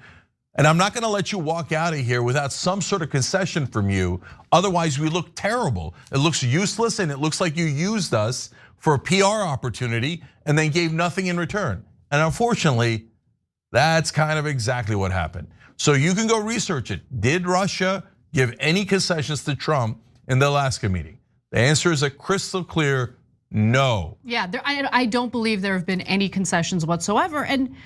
And I'm not gonna let you walk out of here without some sort of concession from you. Otherwise, we look terrible. It looks useless and it looks like you used us for a PR opportunity and then gave nothing in return. And unfortunately, that's kind of exactly what happened. So you can go research it. Did Russia give any concessions to Trump in the Alaska meeting? The answer is a crystal clear no. Yeah, I don't believe there have been any concessions whatsoever. And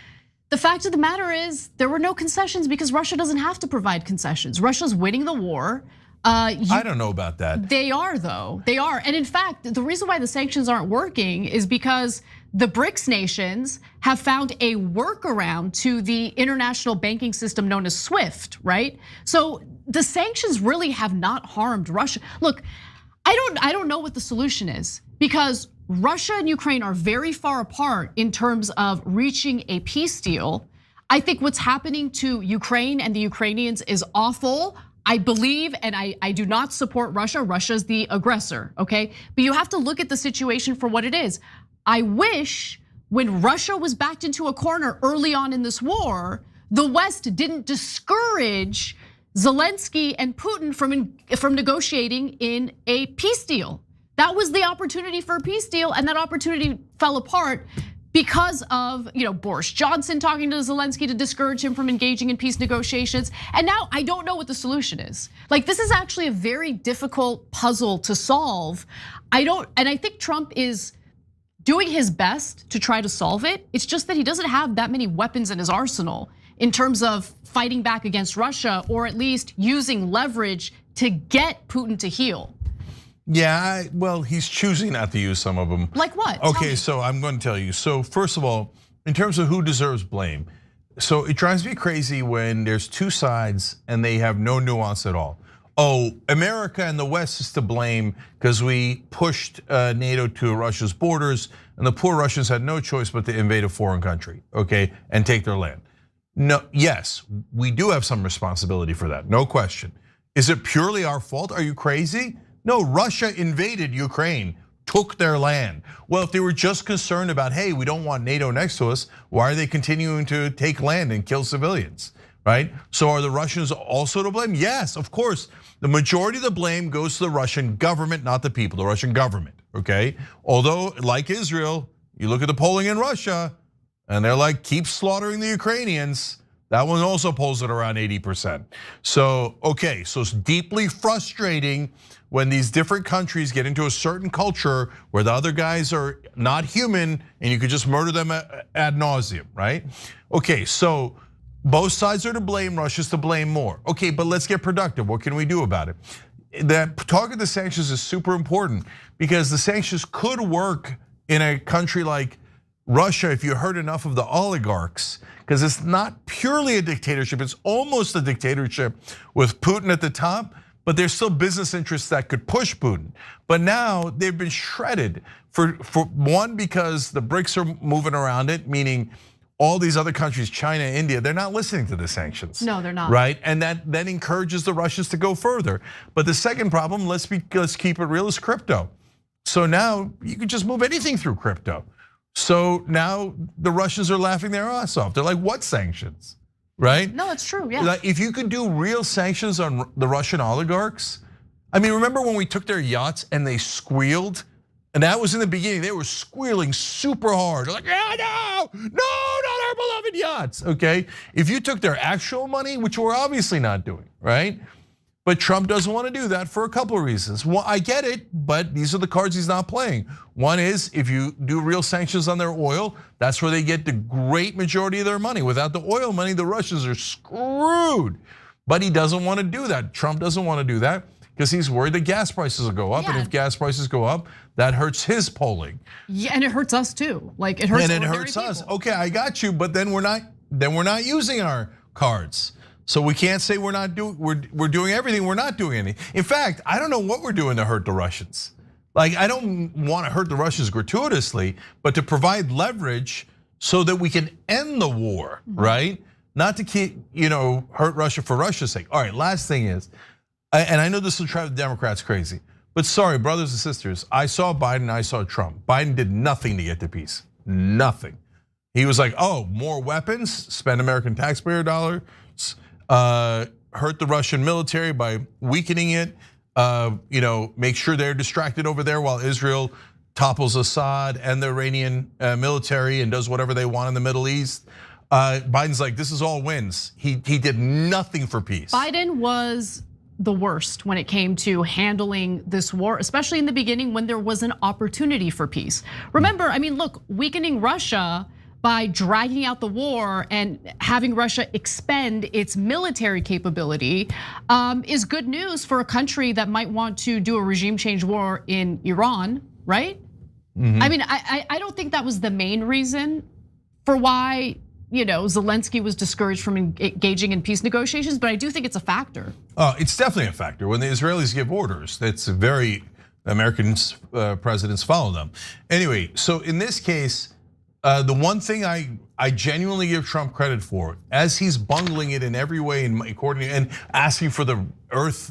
the fact of the matter is there were no concessions because Russia doesn't have to provide concessions. Russia's winning the war. I don't know about that. They are though, they are. And in fact, the reason why the sanctions aren't working is because the BRICS nations have found a workaround to the international banking system known as SWIFT, right? So the sanctions really have not harmed Russia. Look, I don't know what the solution is because Russia and Ukraine are very far apart in terms of reaching a peace deal. I think what's happening to Ukraine and the Ukrainians is awful. I believe, and I do not support Russia. Russia's the aggressor, okay? But you have to look at the situation for what it is. I wish when Russia was backed into a corner early on in this war, the West didn't discourage Zelensky and Putin from negotiating in a peace deal. That was the opportunity for a peace deal, and that opportunity fell apart because of Boris Johnson talking to Zelensky to discourage him from engaging in peace negotiations. And now I don't know what the solution is. Like, this is actually a very difficult puzzle to solve. And I think Trump is doing his best to try to solve it. It's just that he doesn't have that many weapons in his arsenal in terms of fighting back against Russia, or at least using leverage to get Putin to heel. Yeah, well, he's choosing not to use some of them. Like what? Okay, so I'm going to tell you. So first of all, in terms of who deserves blame, so it drives me crazy when there's 2 sides and they have no nuance at all. Oh, America and the West is to blame because we pushed NATO to Russia's borders, and the poor Russians had no choice but to invade a foreign country, okay, and take their land. No, yes, we do have some responsibility for that, no question. Is it purely our fault? Are you crazy? No, Russia invaded Ukraine, took their land. Well, if they were just concerned about, hey, we don't want NATO next to us, why are they continuing to take land and kill civilians, right? So are the Russians also to blame? Yes, of course. The majority of the blame goes to the Russian government, not the people, the Russian government, okay? Although, like Israel, you look at the polling in Russia, and they're like, keep slaughtering the Ukrainians. That one also polls at around 80%. So, okay, so it's deeply frustrating when these different countries get into a certain culture where the other guys are not human and you could just murder them ad nauseum, right? Okay, so both sides are to blame, Russia's to blame more. Okay, but let's get productive. What can we do about it? That talk of the sanctions is super important because the sanctions could work in a country like Russia if you heard enough of the oligarchs, because it's not purely a dictatorship, it's almost a dictatorship with Putin at the top, but there's still business interests that could push Putin. But now they've been shredded for one, because the BRICS are moving around it, meaning all these other countries, China, India, they're not listening to the sanctions. No, they're not. Right, and that then encourages the Russians to go further. But the second problem, let's keep it real, is crypto. So now you can just move anything through crypto. So now the Russians are laughing their ass off. They're like, what sanctions, right? No, it's true, yeah. Like if you could do real sanctions on the Russian oligarchs, I mean, remember when we took their yachts and they squealed? And that was in the beginning, they were squealing super hard. They're like, no, not our beloved yachts, okay? If you took their actual money, which we're obviously not doing, right? But Trump doesn't want to do that for a couple of reasons. Well, I get it, but these are the cards he's not playing. One is, if you do real sanctions on their oil, that's where they get the great majority of their money. Without the oil money, the Russians are screwed. But he doesn't want to do that. Trump doesn't want to do that because he's worried that gas prices will go up. And if gas prices go up, that hurts his polling. Yeah, and it hurts us too. Like it hurts and it hurts us. Okay, I got you, but then we're not using our cards. So we can't say we're doing everything, we're not doing anything. In fact, I don't know what we're doing to hurt the Russians. Like, I don't want to hurt the Russians gratuitously, but to provide leverage so that we can end the war, right? Not to keep, hurt Russia for Russia's sake. All right, last thing is, and I know this will drive the Democrats crazy, but sorry, brothers and sisters, I saw Biden, I saw Trump. Biden did nothing to get to peace, nothing. He was like, oh, more weapons, spend American taxpayer dollars, hurt the Russian military by weakening it, make sure they're distracted over there while Israel topples Assad and the Iranian military and does whatever they want in the Middle East. Biden's like, this is all wins. He did nothing for peace. Biden was the worst when it came to handling this war, especially in the beginning when there was an opportunity for peace. Remember, I mean, look, weakening Russia by dragging out the war and having Russia expend its military capability is good news for a country that might want to do a regime change war in Iran, right? I mean, I don't think that was the main reason for why Zelensky was discouraged from engaging in peace negotiations, but I do think it's a factor. It's definitely a factor. When the Israelis give orders, that's very, Americans, presidents follow them. Anyway, so in this case, the one thing I genuinely give Trump credit for, as he's bungling it in every way and asking for the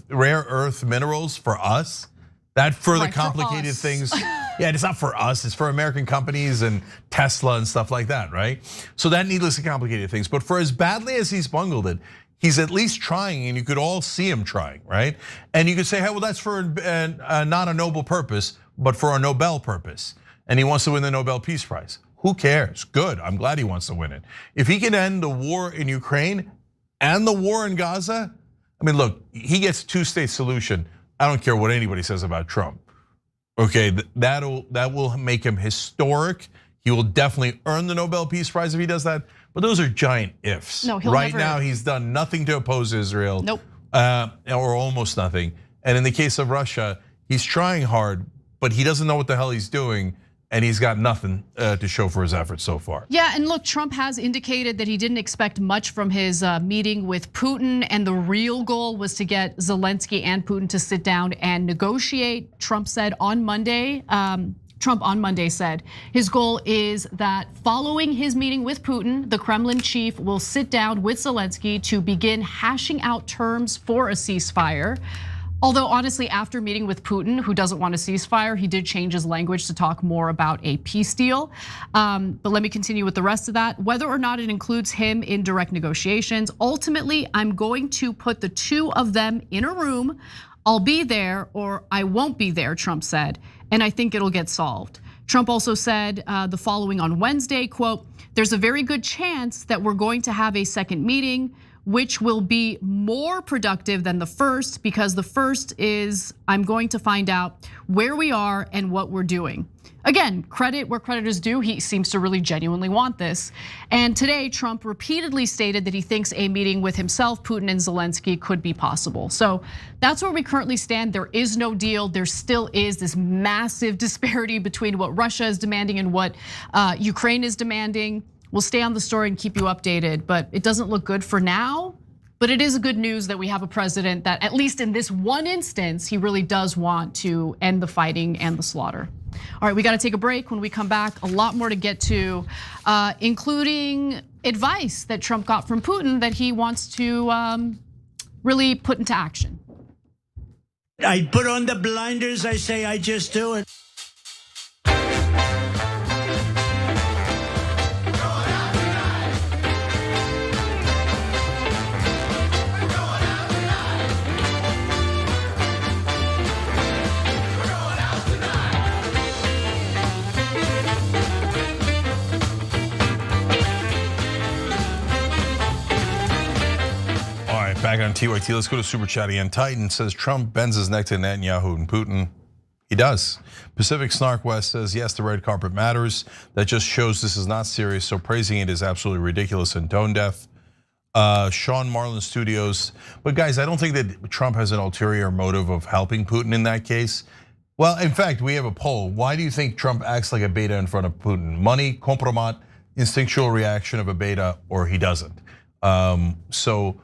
rare earth minerals for us, that further complicated things. Yeah, it's not for us, it's for American companies and Tesla and stuff like that, right? So that needlessly complicated things. But for as badly as he's bungled it, he's at least trying, and you could all see him trying, right? And you could say, hey, well, that's for not a noble purpose, but for a Nobel purpose. And he wants to win the Nobel Peace Prize. Who cares? Good, I'm glad he wants to win it. If he can end the war in Ukraine and the war in Gaza, I mean, look, he gets a two-state solution. I don't care what anybody says about Trump. Okay, that will make him historic. He will definitely earn the Nobel Peace Prize if he does that. But those are giant ifs. No, right now, he's done nothing to oppose Israel. Nope. Or almost nothing. And in the case of Russia, he's trying hard, but he doesn't know what the hell he's doing. And he's got nothing to show for his efforts so far. Yeah, and look, Trump has indicated that he didn't expect much from his meeting with Putin, and the real goal was to get Zelensky and Putin to sit down and negotiate. Trump on Monday said his goal is that following his meeting with Putin, the Kremlin chief will sit down with Zelensky to begin hashing out terms for a ceasefire. Although honestly, after meeting with Putin, who doesn't want a ceasefire, he did change his language to talk more about a peace deal. But let me continue with the rest of that. Whether or not it includes him in direct negotiations, ultimately, I'm going to put the two of them in a room. I'll be there or I won't be there, Trump said, and I think it'll get solved. Trump also said the following on Wednesday, quote, there's a very good chance that we're going to have a second meeting. which will be more productive than the first, because the first is I'm going to find out where we are and what we're doing. Again, credit where credit is due. He seems to really genuinely want this. And today, Trump repeatedly stated that he thinks a meeting with himself, Putin, and Zelensky could be possible. So that's where we currently stand. There is no deal. There still is this massive disparity between what Russia is demanding and what Ukraine is demanding. We'll stay on the story and keep you updated, but it doesn't look good for now. But it is good news that we have a president that, at least in this one instance, he really does want to end the fighting and the slaughter. All right, we got to take a break. When we come back, a lot more to get to, including advice that Trump got from Putin that he wants to really put into action. I put on the blinders, I say I just do it. Back on TYT, let's go to Super Chat again. Titan says Trump bends his neck to Netanyahu and Putin. He does. Pacific Snark West says, yes, the red carpet matters. That just shows this is not serious, so praising it is absolutely ridiculous and tone deaf. Sean Marlin Studios, but guys, I don't think that Trump has an ulterior motive of helping Putin in that case. Well, in fact, we have a poll. Why do you think Trump acts like a beta in front of Putin? Money, compromat, instinctual reaction of a beta, or he doesn't? So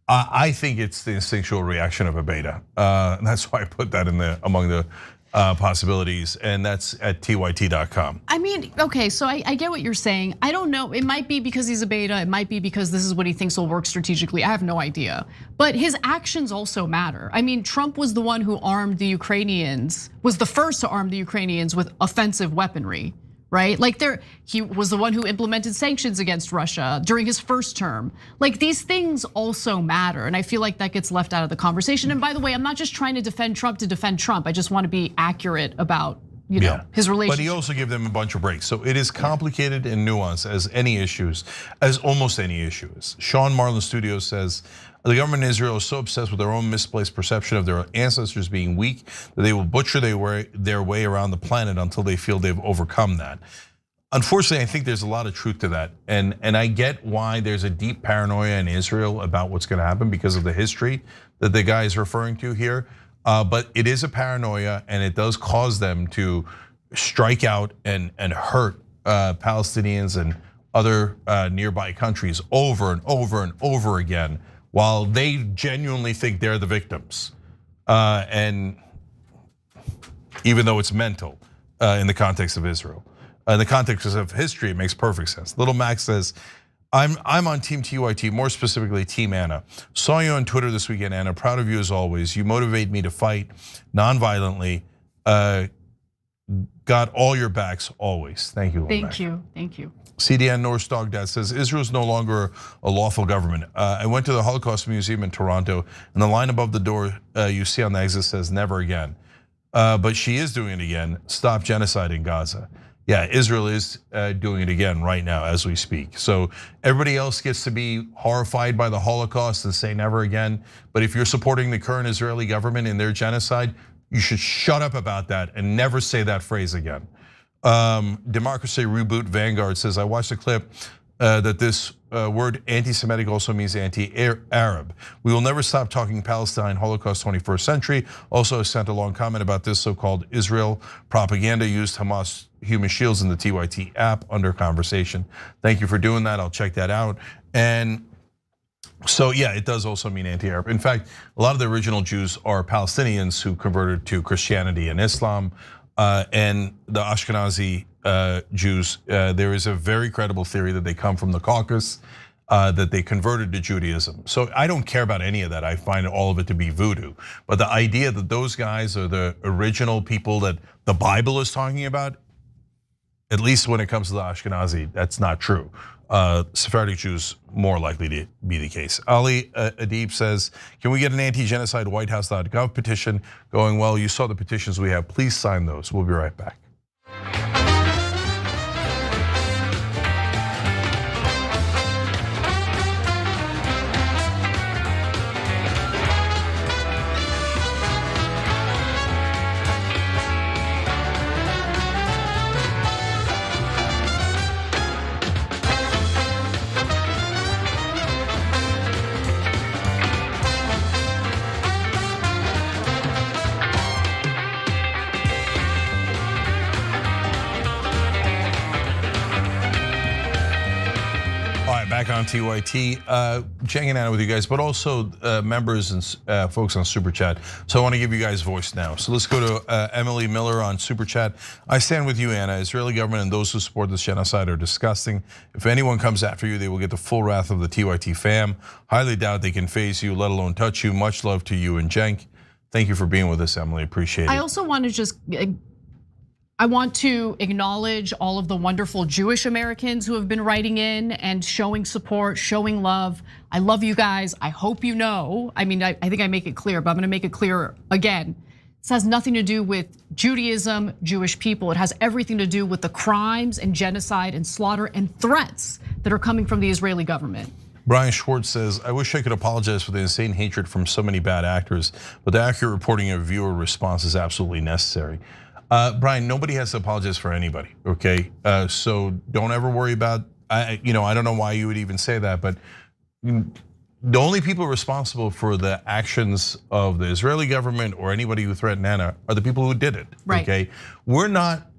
I think it's the instinctual reaction of a beta. And that's why I put that in the among the possibilities, and that's at tyt.com. I mean, okay, so I get what you're saying. I don't know, it might be because he's a beta, it might be because this is what he thinks will work strategically, I have no idea. But his actions also matter. I mean, Trump was the one who armed the Ukrainians, was the first to arm the Ukrainians with offensive weaponry, right? Like he was the one who implemented sanctions against Russia during his first term. Like these things also matter, and I feel like that gets left out of the conversation. And by the way, I'm not just trying to defend Trump to defend Trump. I just want to be accurate about his relationship. But he also gave them a bunch of breaks. So it is complicated and nuanced as any issues, as almost any issue is. Sean Marlin Studios says, the government in Israel is so obsessed with their own misplaced perception of their ancestors being weak that they will butcher their way around the planet until they feel they've overcome that. Unfortunately, I think there's a lot of truth to that. And I get why there's a deep paranoia in Israel about what's gonna happen because of the history that the guy is referring to here. But it is a paranoia, and it does cause them to strike out and hurt Palestinians and other nearby countries over and over and over again, while they genuinely think they're the victims. And even though it's mental in the context of Israel. In the context of history, it makes perfect sense. Little Max says, I'm on Team TYT, more specifically Team Anna. Saw you on Twitter this weekend, Anna, proud of you as always. You motivate me to fight non-violently. Got all your backs always. Thank you, Little Max. Thank you. CDN Norse Dog Dad says, Israel is no longer a lawful government. I went to the Holocaust Museum in Toronto, and the line above the door you see on the exit says, never again. But she is doing it again, stop genocide in Gaza. Yeah, Israel is doing it again right now as we speak. So everybody else gets to be horrified by the Holocaust and say never again. But if you're supporting the current Israeli government in their genocide, you should shut up about that and never say that phrase again. Democracy Reboot Vanguard says, I watched a clip that this word anti-Semitic also means anti-Arab. We will never stop talking Palestine, Holocaust, 21st century. Also sent a long comment about this so-called Israel propaganda, used Hamas human shields in the TYT app under conversation. Thank you for doing that, I'll check that out. And so yeah, it does also mean anti-Arab. In fact, a lot of the original Jews are Palestinians who converted to Christianity and Islam. And the Ashkenazi Jews, there is a very credible theory that they come from the Caucasus, that they converted to Judaism. So I don't care about any of that. I find all of it to be voodoo. But the idea that those guys are the original people that the Bible is talking about, at least when it comes to the Ashkenazi, that's not true. Sephardic Jews more likely to be the case. Ali Adib says, can we get an anti-genocide whitehouse.gov petition going? Well, you saw the petitions we have. Please sign those. We'll be right back. back on TYT. Checking out with you guys, but also members and folks on Super Chat. So I want to give you guys voice now. So let's go to Emily Miller on Super Chat. I stand with you, Anna. Israeli government and those who support this genocide are disgusting. If anyone comes after you, they will get the full wrath of the TYT fam. Highly doubt they can face you, let alone touch you. Much love to you and Cenk. Thank you for being with us, Emily. Appreciate it. I also want to just I want to acknowledge all of the wonderful Jewish Americans who have been writing in and showing support, showing love. I love you guys. I hope you know. I mean, I think I make it clear, but I'm gonna make it clear again. This has nothing to do with Judaism, Jewish people. It has everything to do with the crimes and genocide and slaughter and threats that are coming from the Israeli government. Brian Schwartz says, I wish I could apologize for the insane hatred from so many bad actors, but the accurate reporting of viewer response is absolutely necessary. Brian, nobody has to apologize for anybody, okay? So don't ever worry about, I don't know why you would even say that, but the only people responsible for the actions of the Israeli government or anybody who threatened Anna are the people who did it, okay? We're not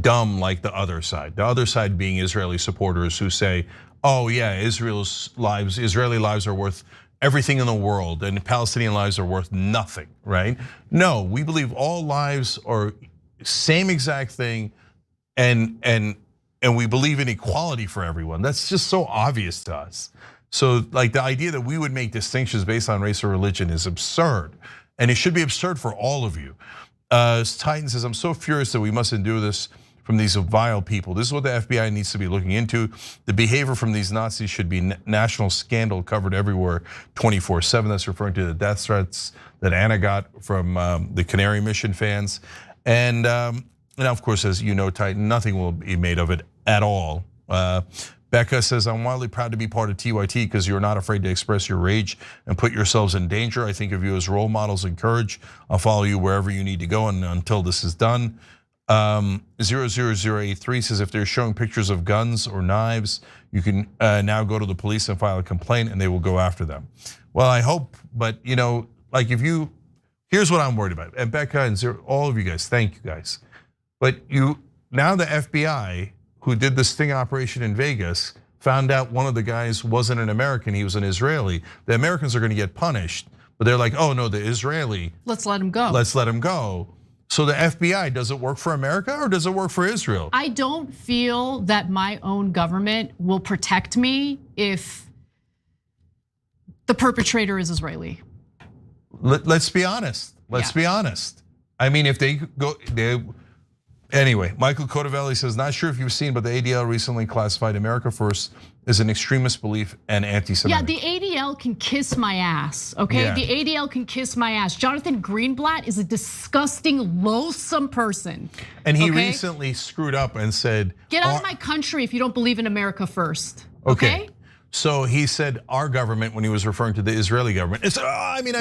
dumb like the other side. The other side being Israeli supporters who say, oh yeah, Israeli lives are worth everything in the world and Palestinian lives are worth nothing, right? No, we believe all lives are same exact thing and we believe in equality for everyone. That's just so obvious to us. So like the idea that we would make distinctions based on race or religion is absurd, and it should be absurd for all of you. Titan says, I'm so furious that we must endure this from these vile people. This is what the FBI needs to be looking into. The behavior from these Nazis should be national scandal covered everywhere 24/7. That's referring to the death threats that Anna got from the Canary Mission fans. And of course, as you know, Titan, nothing will be made of it at all. Becca says, I'm wildly proud to be part of TYT because you're not afraid to express your rage and put yourselves in danger. I think of you as role models and courage. I'll follow you wherever you need to go and until this is done. 00083 says if they're showing pictures of guns or knives, you can now go to the police and file a complaint and they will go after them. Well, I hope, but like here's what I'm worried about. And Becca and all of you guys, thank you guys. But now the FBI who did the sting operation in Vegas found out one of the guys wasn't an American, he was an Israeli. The Americans are gonna get punished, but they're like, oh no, the Israeli. Let's let him go. Let's let him go. So the FBI, does it work for America or does it work for Israel? I don't feel that my own government will protect me if the perpetrator is Israeli. Let's be honest. Let's be honest. I mean, if they go, anyway, Michael Cotavelli says, not sure if you've seen, but the ADL recently classified America First as an extremist belief and anti-Semitic. Yeah, the ADL can kiss my ass, okay? Yeah. The ADL can kiss my ass. Jonathan Greenblatt is a disgusting, loathsome person. And he recently screwed up and said, get out of my country if you don't believe in America first, okay? So he said our government when he was referring to the Israeli government. It's I mean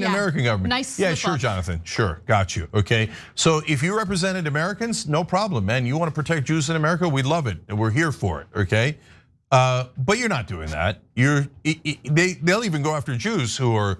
American government. Nice yeah, sure, Jonathan. Sure, got you. Okay. So if you represented Americans, no problem, man. You want to protect Jews in America? We love it, and we're here for it. Okay. But you're not doing that. They'll even go after Jews who are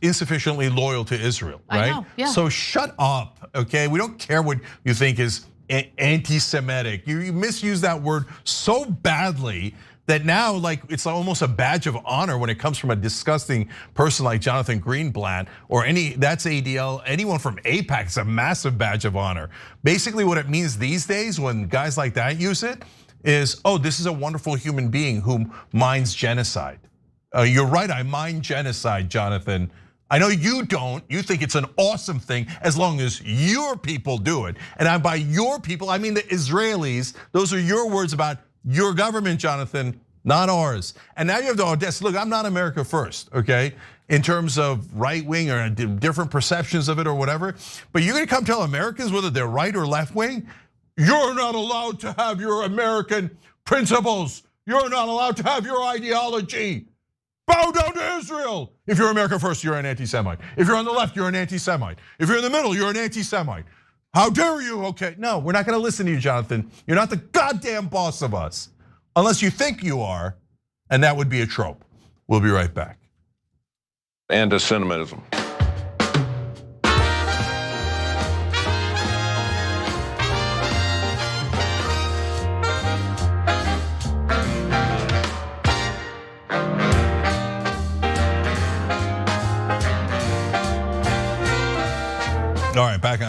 insufficiently loyal to Israel, right? I know, yeah. So shut up, okay? We don't care what you think is anti-Semitic. You misuse that word so badly that now like it's almost a badge of honor when it comes from a disgusting person like Jonathan Greenblatt or that's ADL, anyone from AIPAC, it's a massive badge of honor. Basically what it means these days when guys like that use it is, oh, this is a wonderful human being who minds genocide. You're right, I mind genocide, Jonathan. I know you don't, you think it's an awesome thing as long as your people do it. And by your people, I mean the Israelis. Those are your words about your government, Jonathan, not ours. And now you have the audacity. Look, I'm not America First, okay? In terms of right wing or different perceptions of it or whatever. But you're gonna come tell Americans whether they're right or left wing? You're not allowed to have your American principles. You're not allowed to have your ideology. Bow down to Israel. If you're America First, you're an anti-Semite. If you're on the left, you're an anti-Semite. If you're in the middle, you're an anti-Semite. How dare you? Okay, no, we're not gonna listen to you, Jonathan. You're not the goddamn boss of us. Unless you think you are, and that would be a trope. We'll be right back. Anti-Semitism.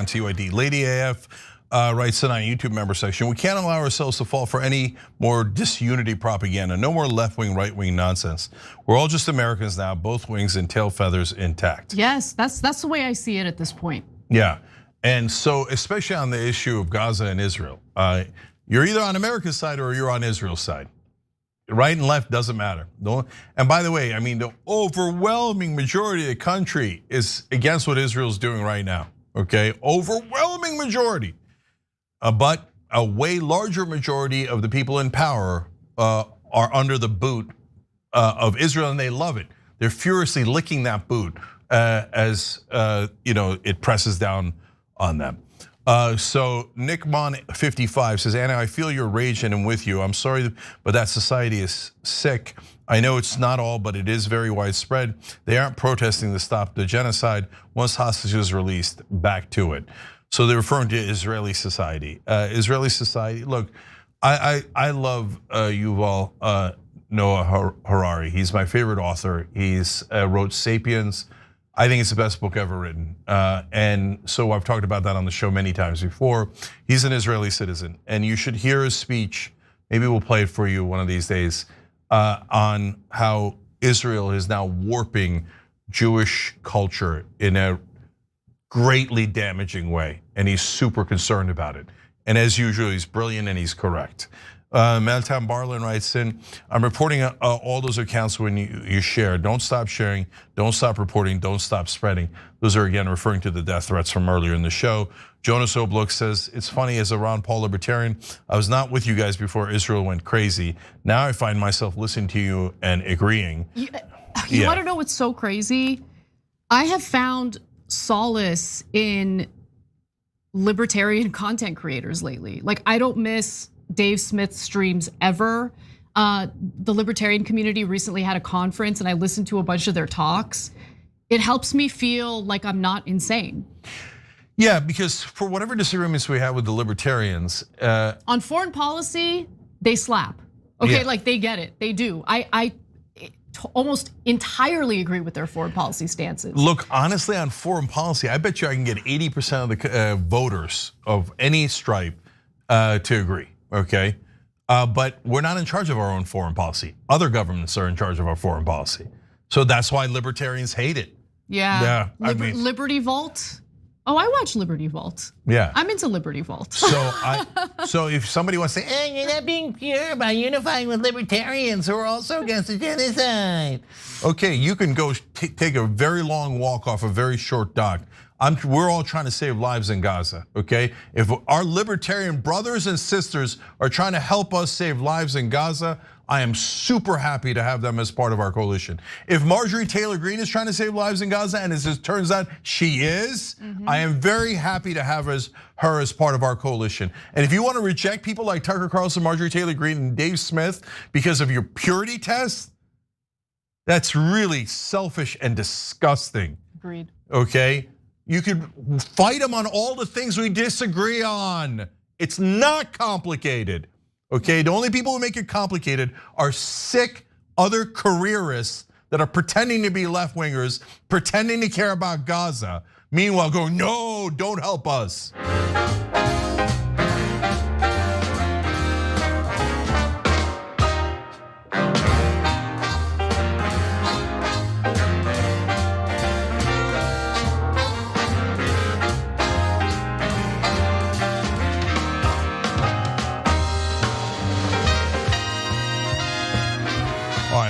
on TYT. Lady AF writes in our YouTube member section, we can't allow ourselves to fall for any more disunity propaganda. No more left-wing, right-wing nonsense. We're all just Americans now, both wings and tail feathers intact. Yes, that's the way I see it at this point. Yeah, and so especially on the issue of Gaza and Israel, you're either on America's side or you're on Israel's side. Right and left doesn't matter. And by the way, I mean, the overwhelming majority of the country is against what Israel's doing right now, okay? Overwhelming majority. But a way larger majority of the people in power are under the boot of Israel, and they love it. They're furiously licking that boot as it presses down on them. So Nick Mon 55 says, Anna, I feel your rage and I'm with you. I'm sorry, but that society is sick. I know it's not all, but it is very widespread. They aren't protesting to stop the genocide. Once hostages released, back to it. So they're referring to Israeli society. Israeli society, look, I love Yuval Noah Harari. He's my favorite author. He's wrote Sapiens. I think it's the best book ever written. And so I've talked about that on the show many times before. He's an Israeli citizen, and you should hear his speech. Maybe we'll play it for you one of these days on how Israel is now warping Jewish culture in a greatly damaging way. And he's super concerned about it. And as usual, he's brilliant and he's correct. Meltam Barlin writes in, I'm reporting all those accounts when you share. Don't stop sharing, don't stop reporting, don't stop spreading. Those are again referring to the death threats from earlier in the show. Jonas Obluk says, it's funny, as a Ron Paul libertarian, I was not with you guys before Israel went crazy. Now I find myself listening to you and agreeing. You want to know what's so crazy? I have found solace in libertarian content creators lately. Like, I don't miss Dave Smith's streams ever. The libertarian community recently had a conference and I listened to a bunch of their talks. It helps me feel like I'm not insane. Yeah, because for whatever disagreements we have with the libertarians. On foreign policy, they slap. Okay, like they get it, they do. I almost entirely agree with their foreign policy stances. Look, honestly, on foreign policy, I bet you I can get 80% of the voters of any stripe to agree. Okay, but we're not in charge of our own foreign policy. Other governments are in charge of our foreign policy. So that's why libertarians hate it. Yeah, Liberty Vault. Oh, I watch Liberty Vault. Yeah, I'm into Liberty Vault. So if somebody wants to say, hey, you're not being pure by unifying with libertarians who are also against the genocide. Okay, you can go take a very long walk off a very short dock. We're all trying to save lives in Gaza, okay? If our libertarian brothers and sisters are trying to help us save lives in Gaza, I am super happy to have them as part of our coalition. If Marjorie Taylor Greene is trying to save lives in Gaza, and as it turns out she is, I am very happy to have her as part of our coalition. And if you want to reject people like Tucker Carlson, Marjorie Taylor Greene, and Dave Smith because of your purity test, that's really selfish and disgusting. Agreed. Okay? You could fight them on all the things we disagree on. It's not complicated, okay? The only people who make it complicated are sick other careerists that are pretending to be left-wingers, pretending to care about Gaza, meanwhile going, no, don't help us.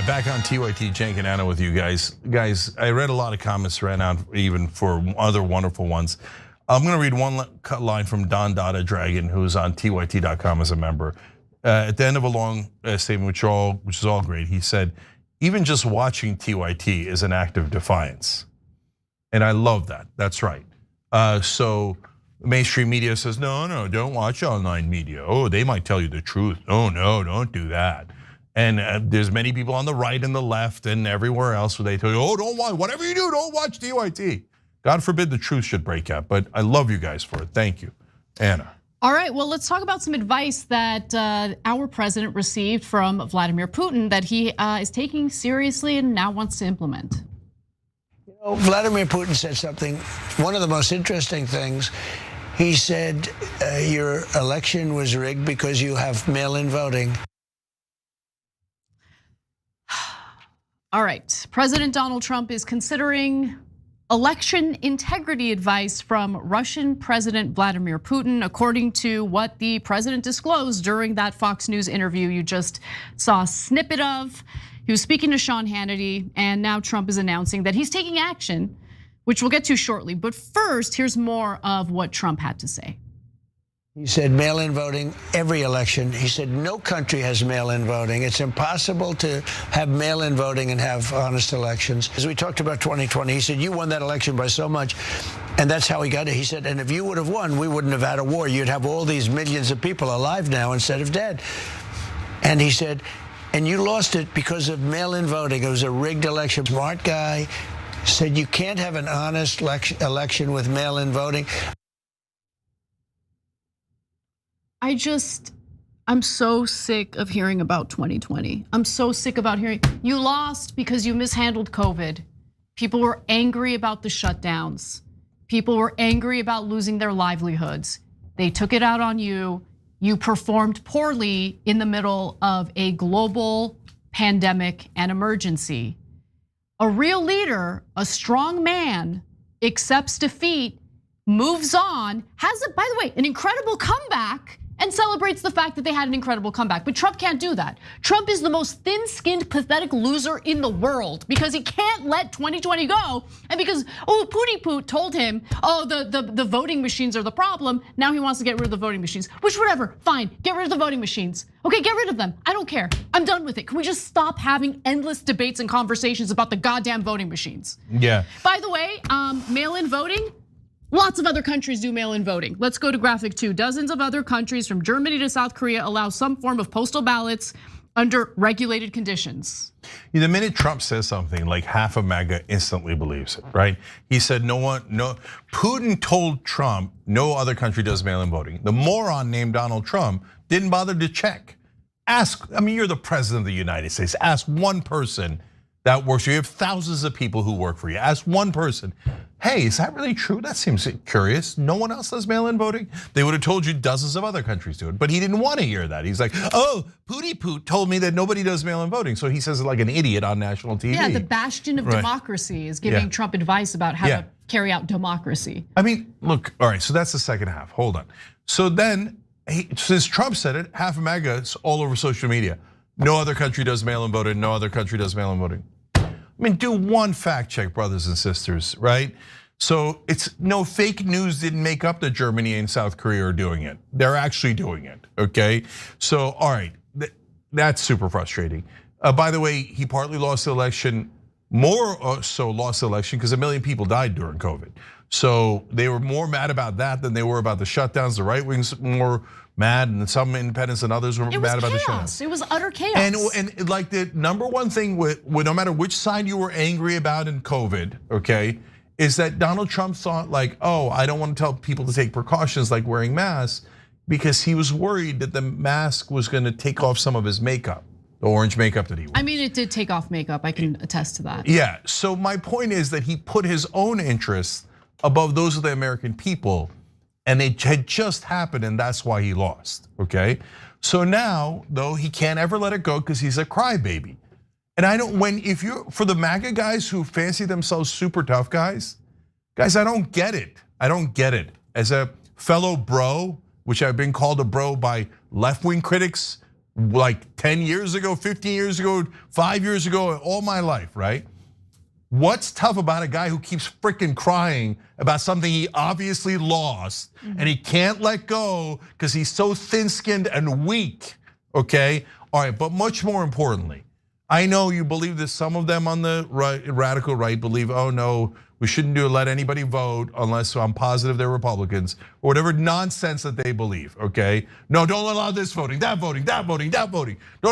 Back on TYT, Cenk and Anna with you guys. Guys, I read a lot of comments right now, even for other wonderful ones. I'm gonna read one line from Don Dada Dragon, who's on TYT.com as a member. At the end of a long statement, which is all great, he said, even just watching TYT is an act of defiance. And I love that, that's right. So mainstream media says, no, don't watch online media. Oh, they might tell you the truth. Oh no, don't do that. And there's many people on the right and the left and everywhere else where they tell you, oh, don't watch, whatever you do, don't watch TYT. God forbid the truth should break out, but I love you guys for it. Thank you, Anna. All right, well, let's talk about some advice that our president received from Vladimir Putin that he is taking seriously and now wants to implement. Vladimir Putin said something, one of the most interesting things. He said your election was rigged because you have mail-in voting. All right, President Donald Trump is considering election integrity advice from Russian President Vladimir Putin, according to what the president disclosed during that Fox News interview you just saw a snippet of. He was speaking to Sean Hannity, and now Trump is announcing that he's taking action, which we'll get to shortly. But first, here's more of what Trump had to say. He said mail-in voting, every election. He said no country has mail-in voting. It's impossible to have mail-in voting and have honest elections. As we talked about 2020, he said you won that election by so much, and that's how he got it. He said, and if you would have won, we wouldn't have had a war. You'd have all these millions of people alive now instead of dead. And he said, and you lost it because of mail-in voting. It was a rigged election. Smart guy said you can't have an honest election with mail-in voting. I'm so sick of hearing about 2020. I'm so sick about hearing you lost because you mishandled COVID. People were angry about the shutdowns. People were angry about losing their livelihoods. They took it out on you. You performed poorly in the middle of a global pandemic and emergency. A real leader, a strong man, accepts defeat, moves on, has, by the way, an incredible comeback, and celebrates the fact that they had an incredible comeback. But Trump can't do that. Trump is the most thin-skinned, pathetic loser in the world because he can't let 2020 go. And because, Pooty Poot told him, the voting machines are the problem. Now he wants to get rid of the voting machines, which whatever, fine, get rid of the voting machines. Okay, get rid of them, I don't care. I'm done with it. Can we just stop having endless debates and conversations about the goddamn voting machines? Yeah. By the way, mail-in voting, lots of other countries do mail-in voting. Let's go to graphic 2. Dozens of other countries from Germany to South Korea allow some form of postal ballots under regulated conditions. The minute Trump says something, like half of MAGA instantly believes it, right? He said Putin told Trump no other country does mail-in voting. The moron named Donald Trump didn't bother to check. You're the president of the United States. Ask one person that works for you. You have thousands of people who work for you. Ask one person, hey, is that really true? That seems curious. No one else does mail-in voting? They would have told you dozens of other countries do it, but he didn't want to hear that. He's like, Pooty Poot told me that nobody does mail-in voting. So he says it like an idiot on national TV. Yeah, the bastion of democracy is giving Trump advice about how to carry out democracy. Look, all right, so that's the second half, hold on. So then, since Trump said it, half of MAGA is all over social media. No other country does mail-in voting, no other country does mail-in voting. Do one fact check, brothers and sisters, right? So it's no fake news didn't make up that Germany and South Korea are doing it. They're actually doing it, okay? So, all right, that's super frustrating. By the way, he partly lost the election, more so lost the election because 1 million people died during COVID. So they were more mad about that than they were about the shutdowns. The right wing's more mad, and some independents and others were mad about the shutdowns. It was utter chaos. And like the number one thing with no matter which side you were angry about in COVID, okay, is that Donald Trump thought like, I don't want to tell people to take precautions like wearing masks, because he was worried that the mask was going to take off some of his makeup, the orange makeup that he wore. It did take off makeup. I can attest to that. Yeah. So my point is that he put his own interests above those of the American people, and it had just happened, and that's why he lost, okay? So now, though, he can't ever let it go because he's a crybaby. And if you're, for the MAGA guys who fancy themselves super tough guys, I don't get it. I don't get it. As a fellow bro, which I've been called a bro by left-wing critics like 10 years ago, 15 years ago, 5 years ago, all my life, right? What's tough about a guy who keeps freaking crying about something he obviously lost and he can't let go because he's so thin-skinned and weak, okay? All right, but much more importantly, I know you believe that some of them on the right, radical right believe, no, we shouldn't let anybody vote unless I'm positive they're Republicans, or whatever nonsense that they believe, okay? No, don't allow this voting, that voting, that voting, that voting. No,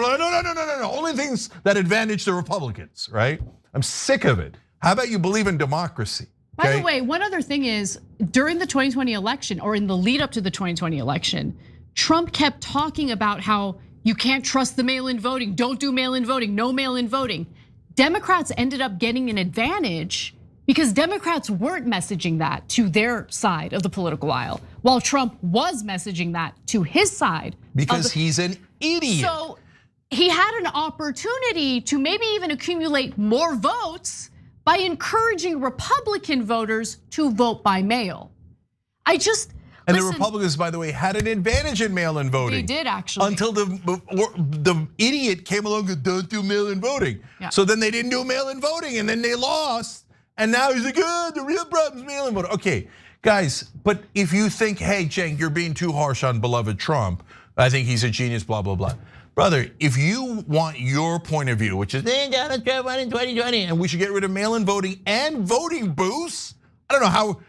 only things that advantage the Republicans, right? I'm sick of it. How about you believe in democracy? Okay? By the way, one other thing is during the 2020 election, or in the lead up to the 2020 election, Trump kept talking about how you can't trust the mail-in voting, don't do mail-in voting, no mail-in voting. Democrats ended up getting an advantage Because Democrats weren't messaging that to their side of the political aisle, while Trump was messaging that to his side. Because he's an idiot. So he had an opportunity to maybe even accumulate more votes by encouraging Republican voters to vote by mail. And the Republicans, by the way, had an advantage in mail-in voting. They did, actually. Until the idiot came along and don't do mail-in voting. Yeah. So then they didn't do mail-in voting, and then they lost. And now he's like, the real problem is mail-in voting. Okay, guys, but if you think, hey, Cenk, you're being too harsh on beloved Trump, I think he's a genius, blah, blah, blah. Brother, if you want your point of view, which is, Donald Trump won in 2020, and we should get rid of mail-in voting and voting booths, I don't know how.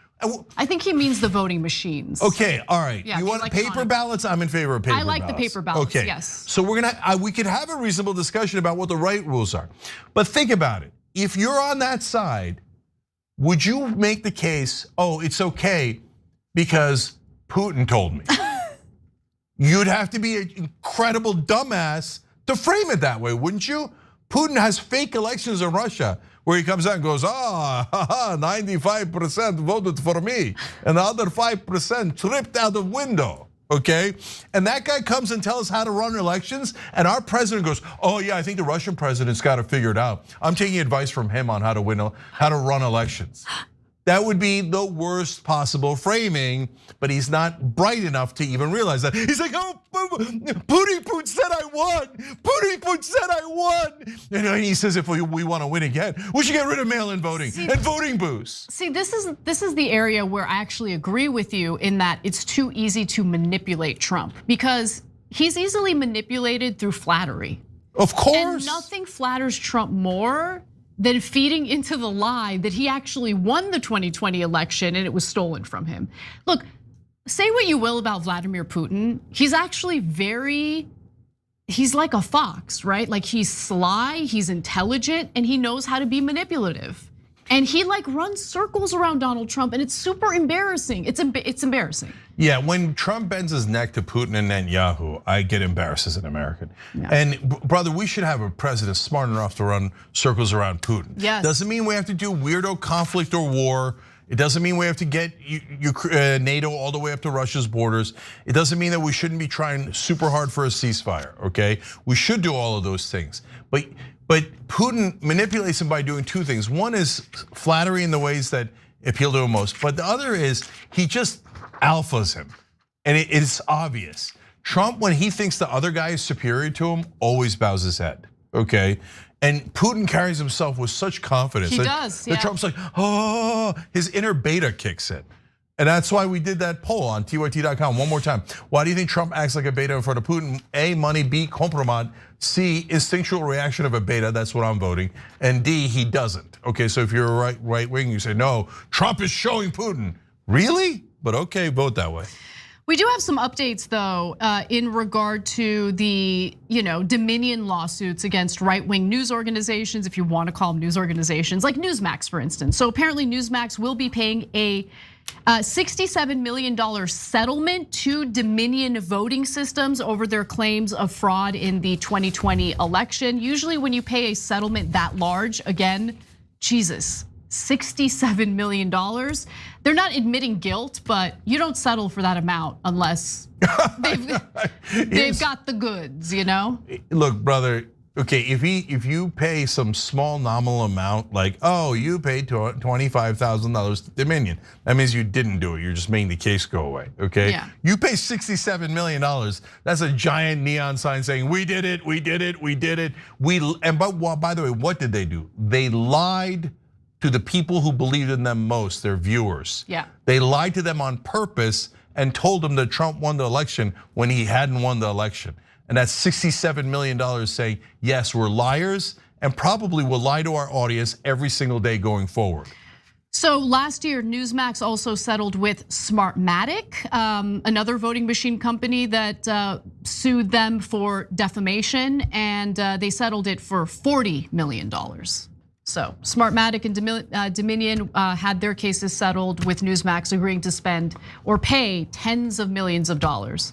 I think he means the voting machines. Okay, all right. Yeah, you want paper ballots? I'm in favor of paper ballots. I like the paper ballots, okay. yes. So we could have a reasonable discussion about what the right rules are. But think about it. If you're on that side, would you make the case, it's okay because Putin told me? You'd have to be an incredible dumbass to frame it that way, wouldn't you? Putin has fake elections in Russia where he comes out and goes, 95% voted for me, and the other 5% tripped out the window, okay? And that guy comes and tells us how to run elections, and our president goes, I think the Russian president's got to figure it out. I'm taking advice from him on how to run elections. That would be the worst possible framing, but he's not bright enough to even realize that. He's like, Putin said I won. Putin said I won. And he says, if we want to win again, we should get rid of mail-in voting and voting booths. See, this is the area where I actually agree with you in that it's too easy to manipulate Trump because he's easily manipulated through flattery. Of course. And nothing flatters Trump more than feeding into the lie that he actually won the 2020 election and it was stolen from him. Look, say what you will about Vladimir Putin, he's actually he's like a fox, right? Like he's sly, he's intelligent, and he knows how to be manipulative. And he runs circles around Donald Trump, and it's super embarrassing. It's embarrassing. Yeah, when Trump bends his neck to Putin and Netanyahu, I get embarrassed as an American. Yeah. And brother, we should have a president smart enough to run circles around Putin. Yes. Doesn't mean we have to do weirdo conflict or war. It doesn't mean we have to get NATO all the way up to Russia's borders. It doesn't mean that we shouldn't be trying super hard for a ceasefire, okay? We should do all of those things. But Putin manipulates him by doing two things. One is flattery in the ways that appeal to him most, but the other is he just alphas him, and it's obvious. Trump, when he thinks the other guy is superior to him, always bows his head, okay? And Putin carries himself with such confidence. He does, yeah. That Trump's like, his inner beta kicks in. And that's why we did that poll on TYT.com one more time. Why do you think Trump acts like a beta in front of Putin? A, money, B, compromat, C, instinctual reaction of a beta, that's what I'm voting. And D, he doesn't. Okay, so if you're a right wing, you say, no, Trump is showing Putin. Really? But okay, vote that way. We do have some updates though in regard to the Dominion lawsuits against right-wing news organizations, if you want to call them news organizations, like Newsmax, for instance. So apparently Newsmax will be paying a $67 million settlement to Dominion voting systems over their claims of fraud in the 2020 election. Usually when you pay a settlement that large, again, Jesus, $67 million. They're not admitting guilt, but you don't settle for that amount unless they've got the goods, Look, brother, okay, if you pay some small nominal amount, like, you paid $25,000 to Dominion, that means you didn't do it. You're just making the case go away, okay? Yeah. You pay $67 million, that's a giant neon sign saying, we did it, we did it, we did it. By the way, what did they do? They lied to the people who believed in them most, their viewers. Yeah. They lied to them on purpose and told them that Trump won the election when he hadn't won the election. And that's $67 million saying, yes, we're liars, and probably will lie to our audience every single day going forward. So last year, Newsmax also settled with Smartmatic, another voting machine company that sued them for defamation, and they settled it for $40 million. So Smartmatic and Dominion had their cases settled with Newsmax agreeing to spend or pay tens of millions of dollars.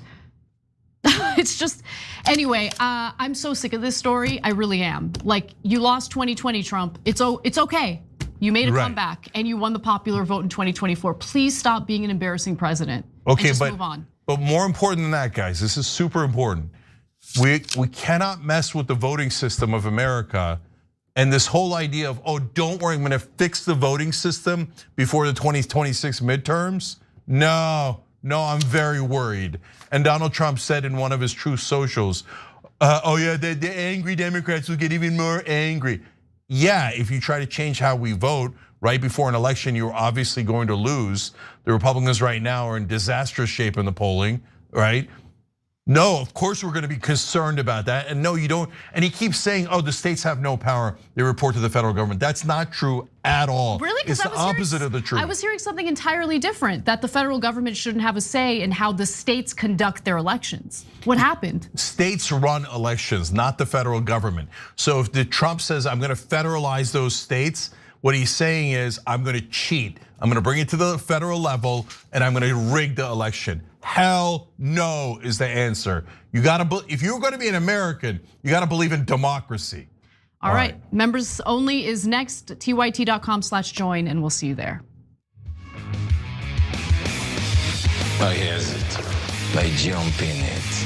It's just, anyway, I'm so sick of this story, I really am. Like, you lost 2020, Trump, it's okay. You made a comeback and you won the popular vote in 2024. Please stop being an embarrassing president. Okay, and just move on. But more important than that, guys, this is super important. We cannot mess with the voting system of America. And this whole idea of, oh, don't worry, I'm gonna fix the voting system before the 2026 midterms. No, I'm very worried. And Donald Trump said in one of his Truth Socials, oh yeah, the angry Democrats will get even more angry. Yeah, if you try to change how we vote right before an election, you're obviously going to lose. The Republicans right now are in disastrous shape in the polling, right? No, of course we're gonna be concerned about that. And no, you don't. And he keeps saying, oh, the states have no power. They report to the federal government. That's not true at all. Really? It's the opposite of the truth. I was hearing something entirely different, that the federal government shouldn't have a say in how the states conduct their elections. What happened? States run elections, not the federal government. So if the Trump says, I'm gonna federalize those states, what he's saying is, I'm gonna cheat. I'm gonna bring it to the federal level and I'm gonna rig the election. Hell no is the answer. You gotta, if you're gonna be an American, you gotta believe in democracy. All right, members only is next, tyt.com/join, and we'll see you there. Oh, here's it. By jumping it.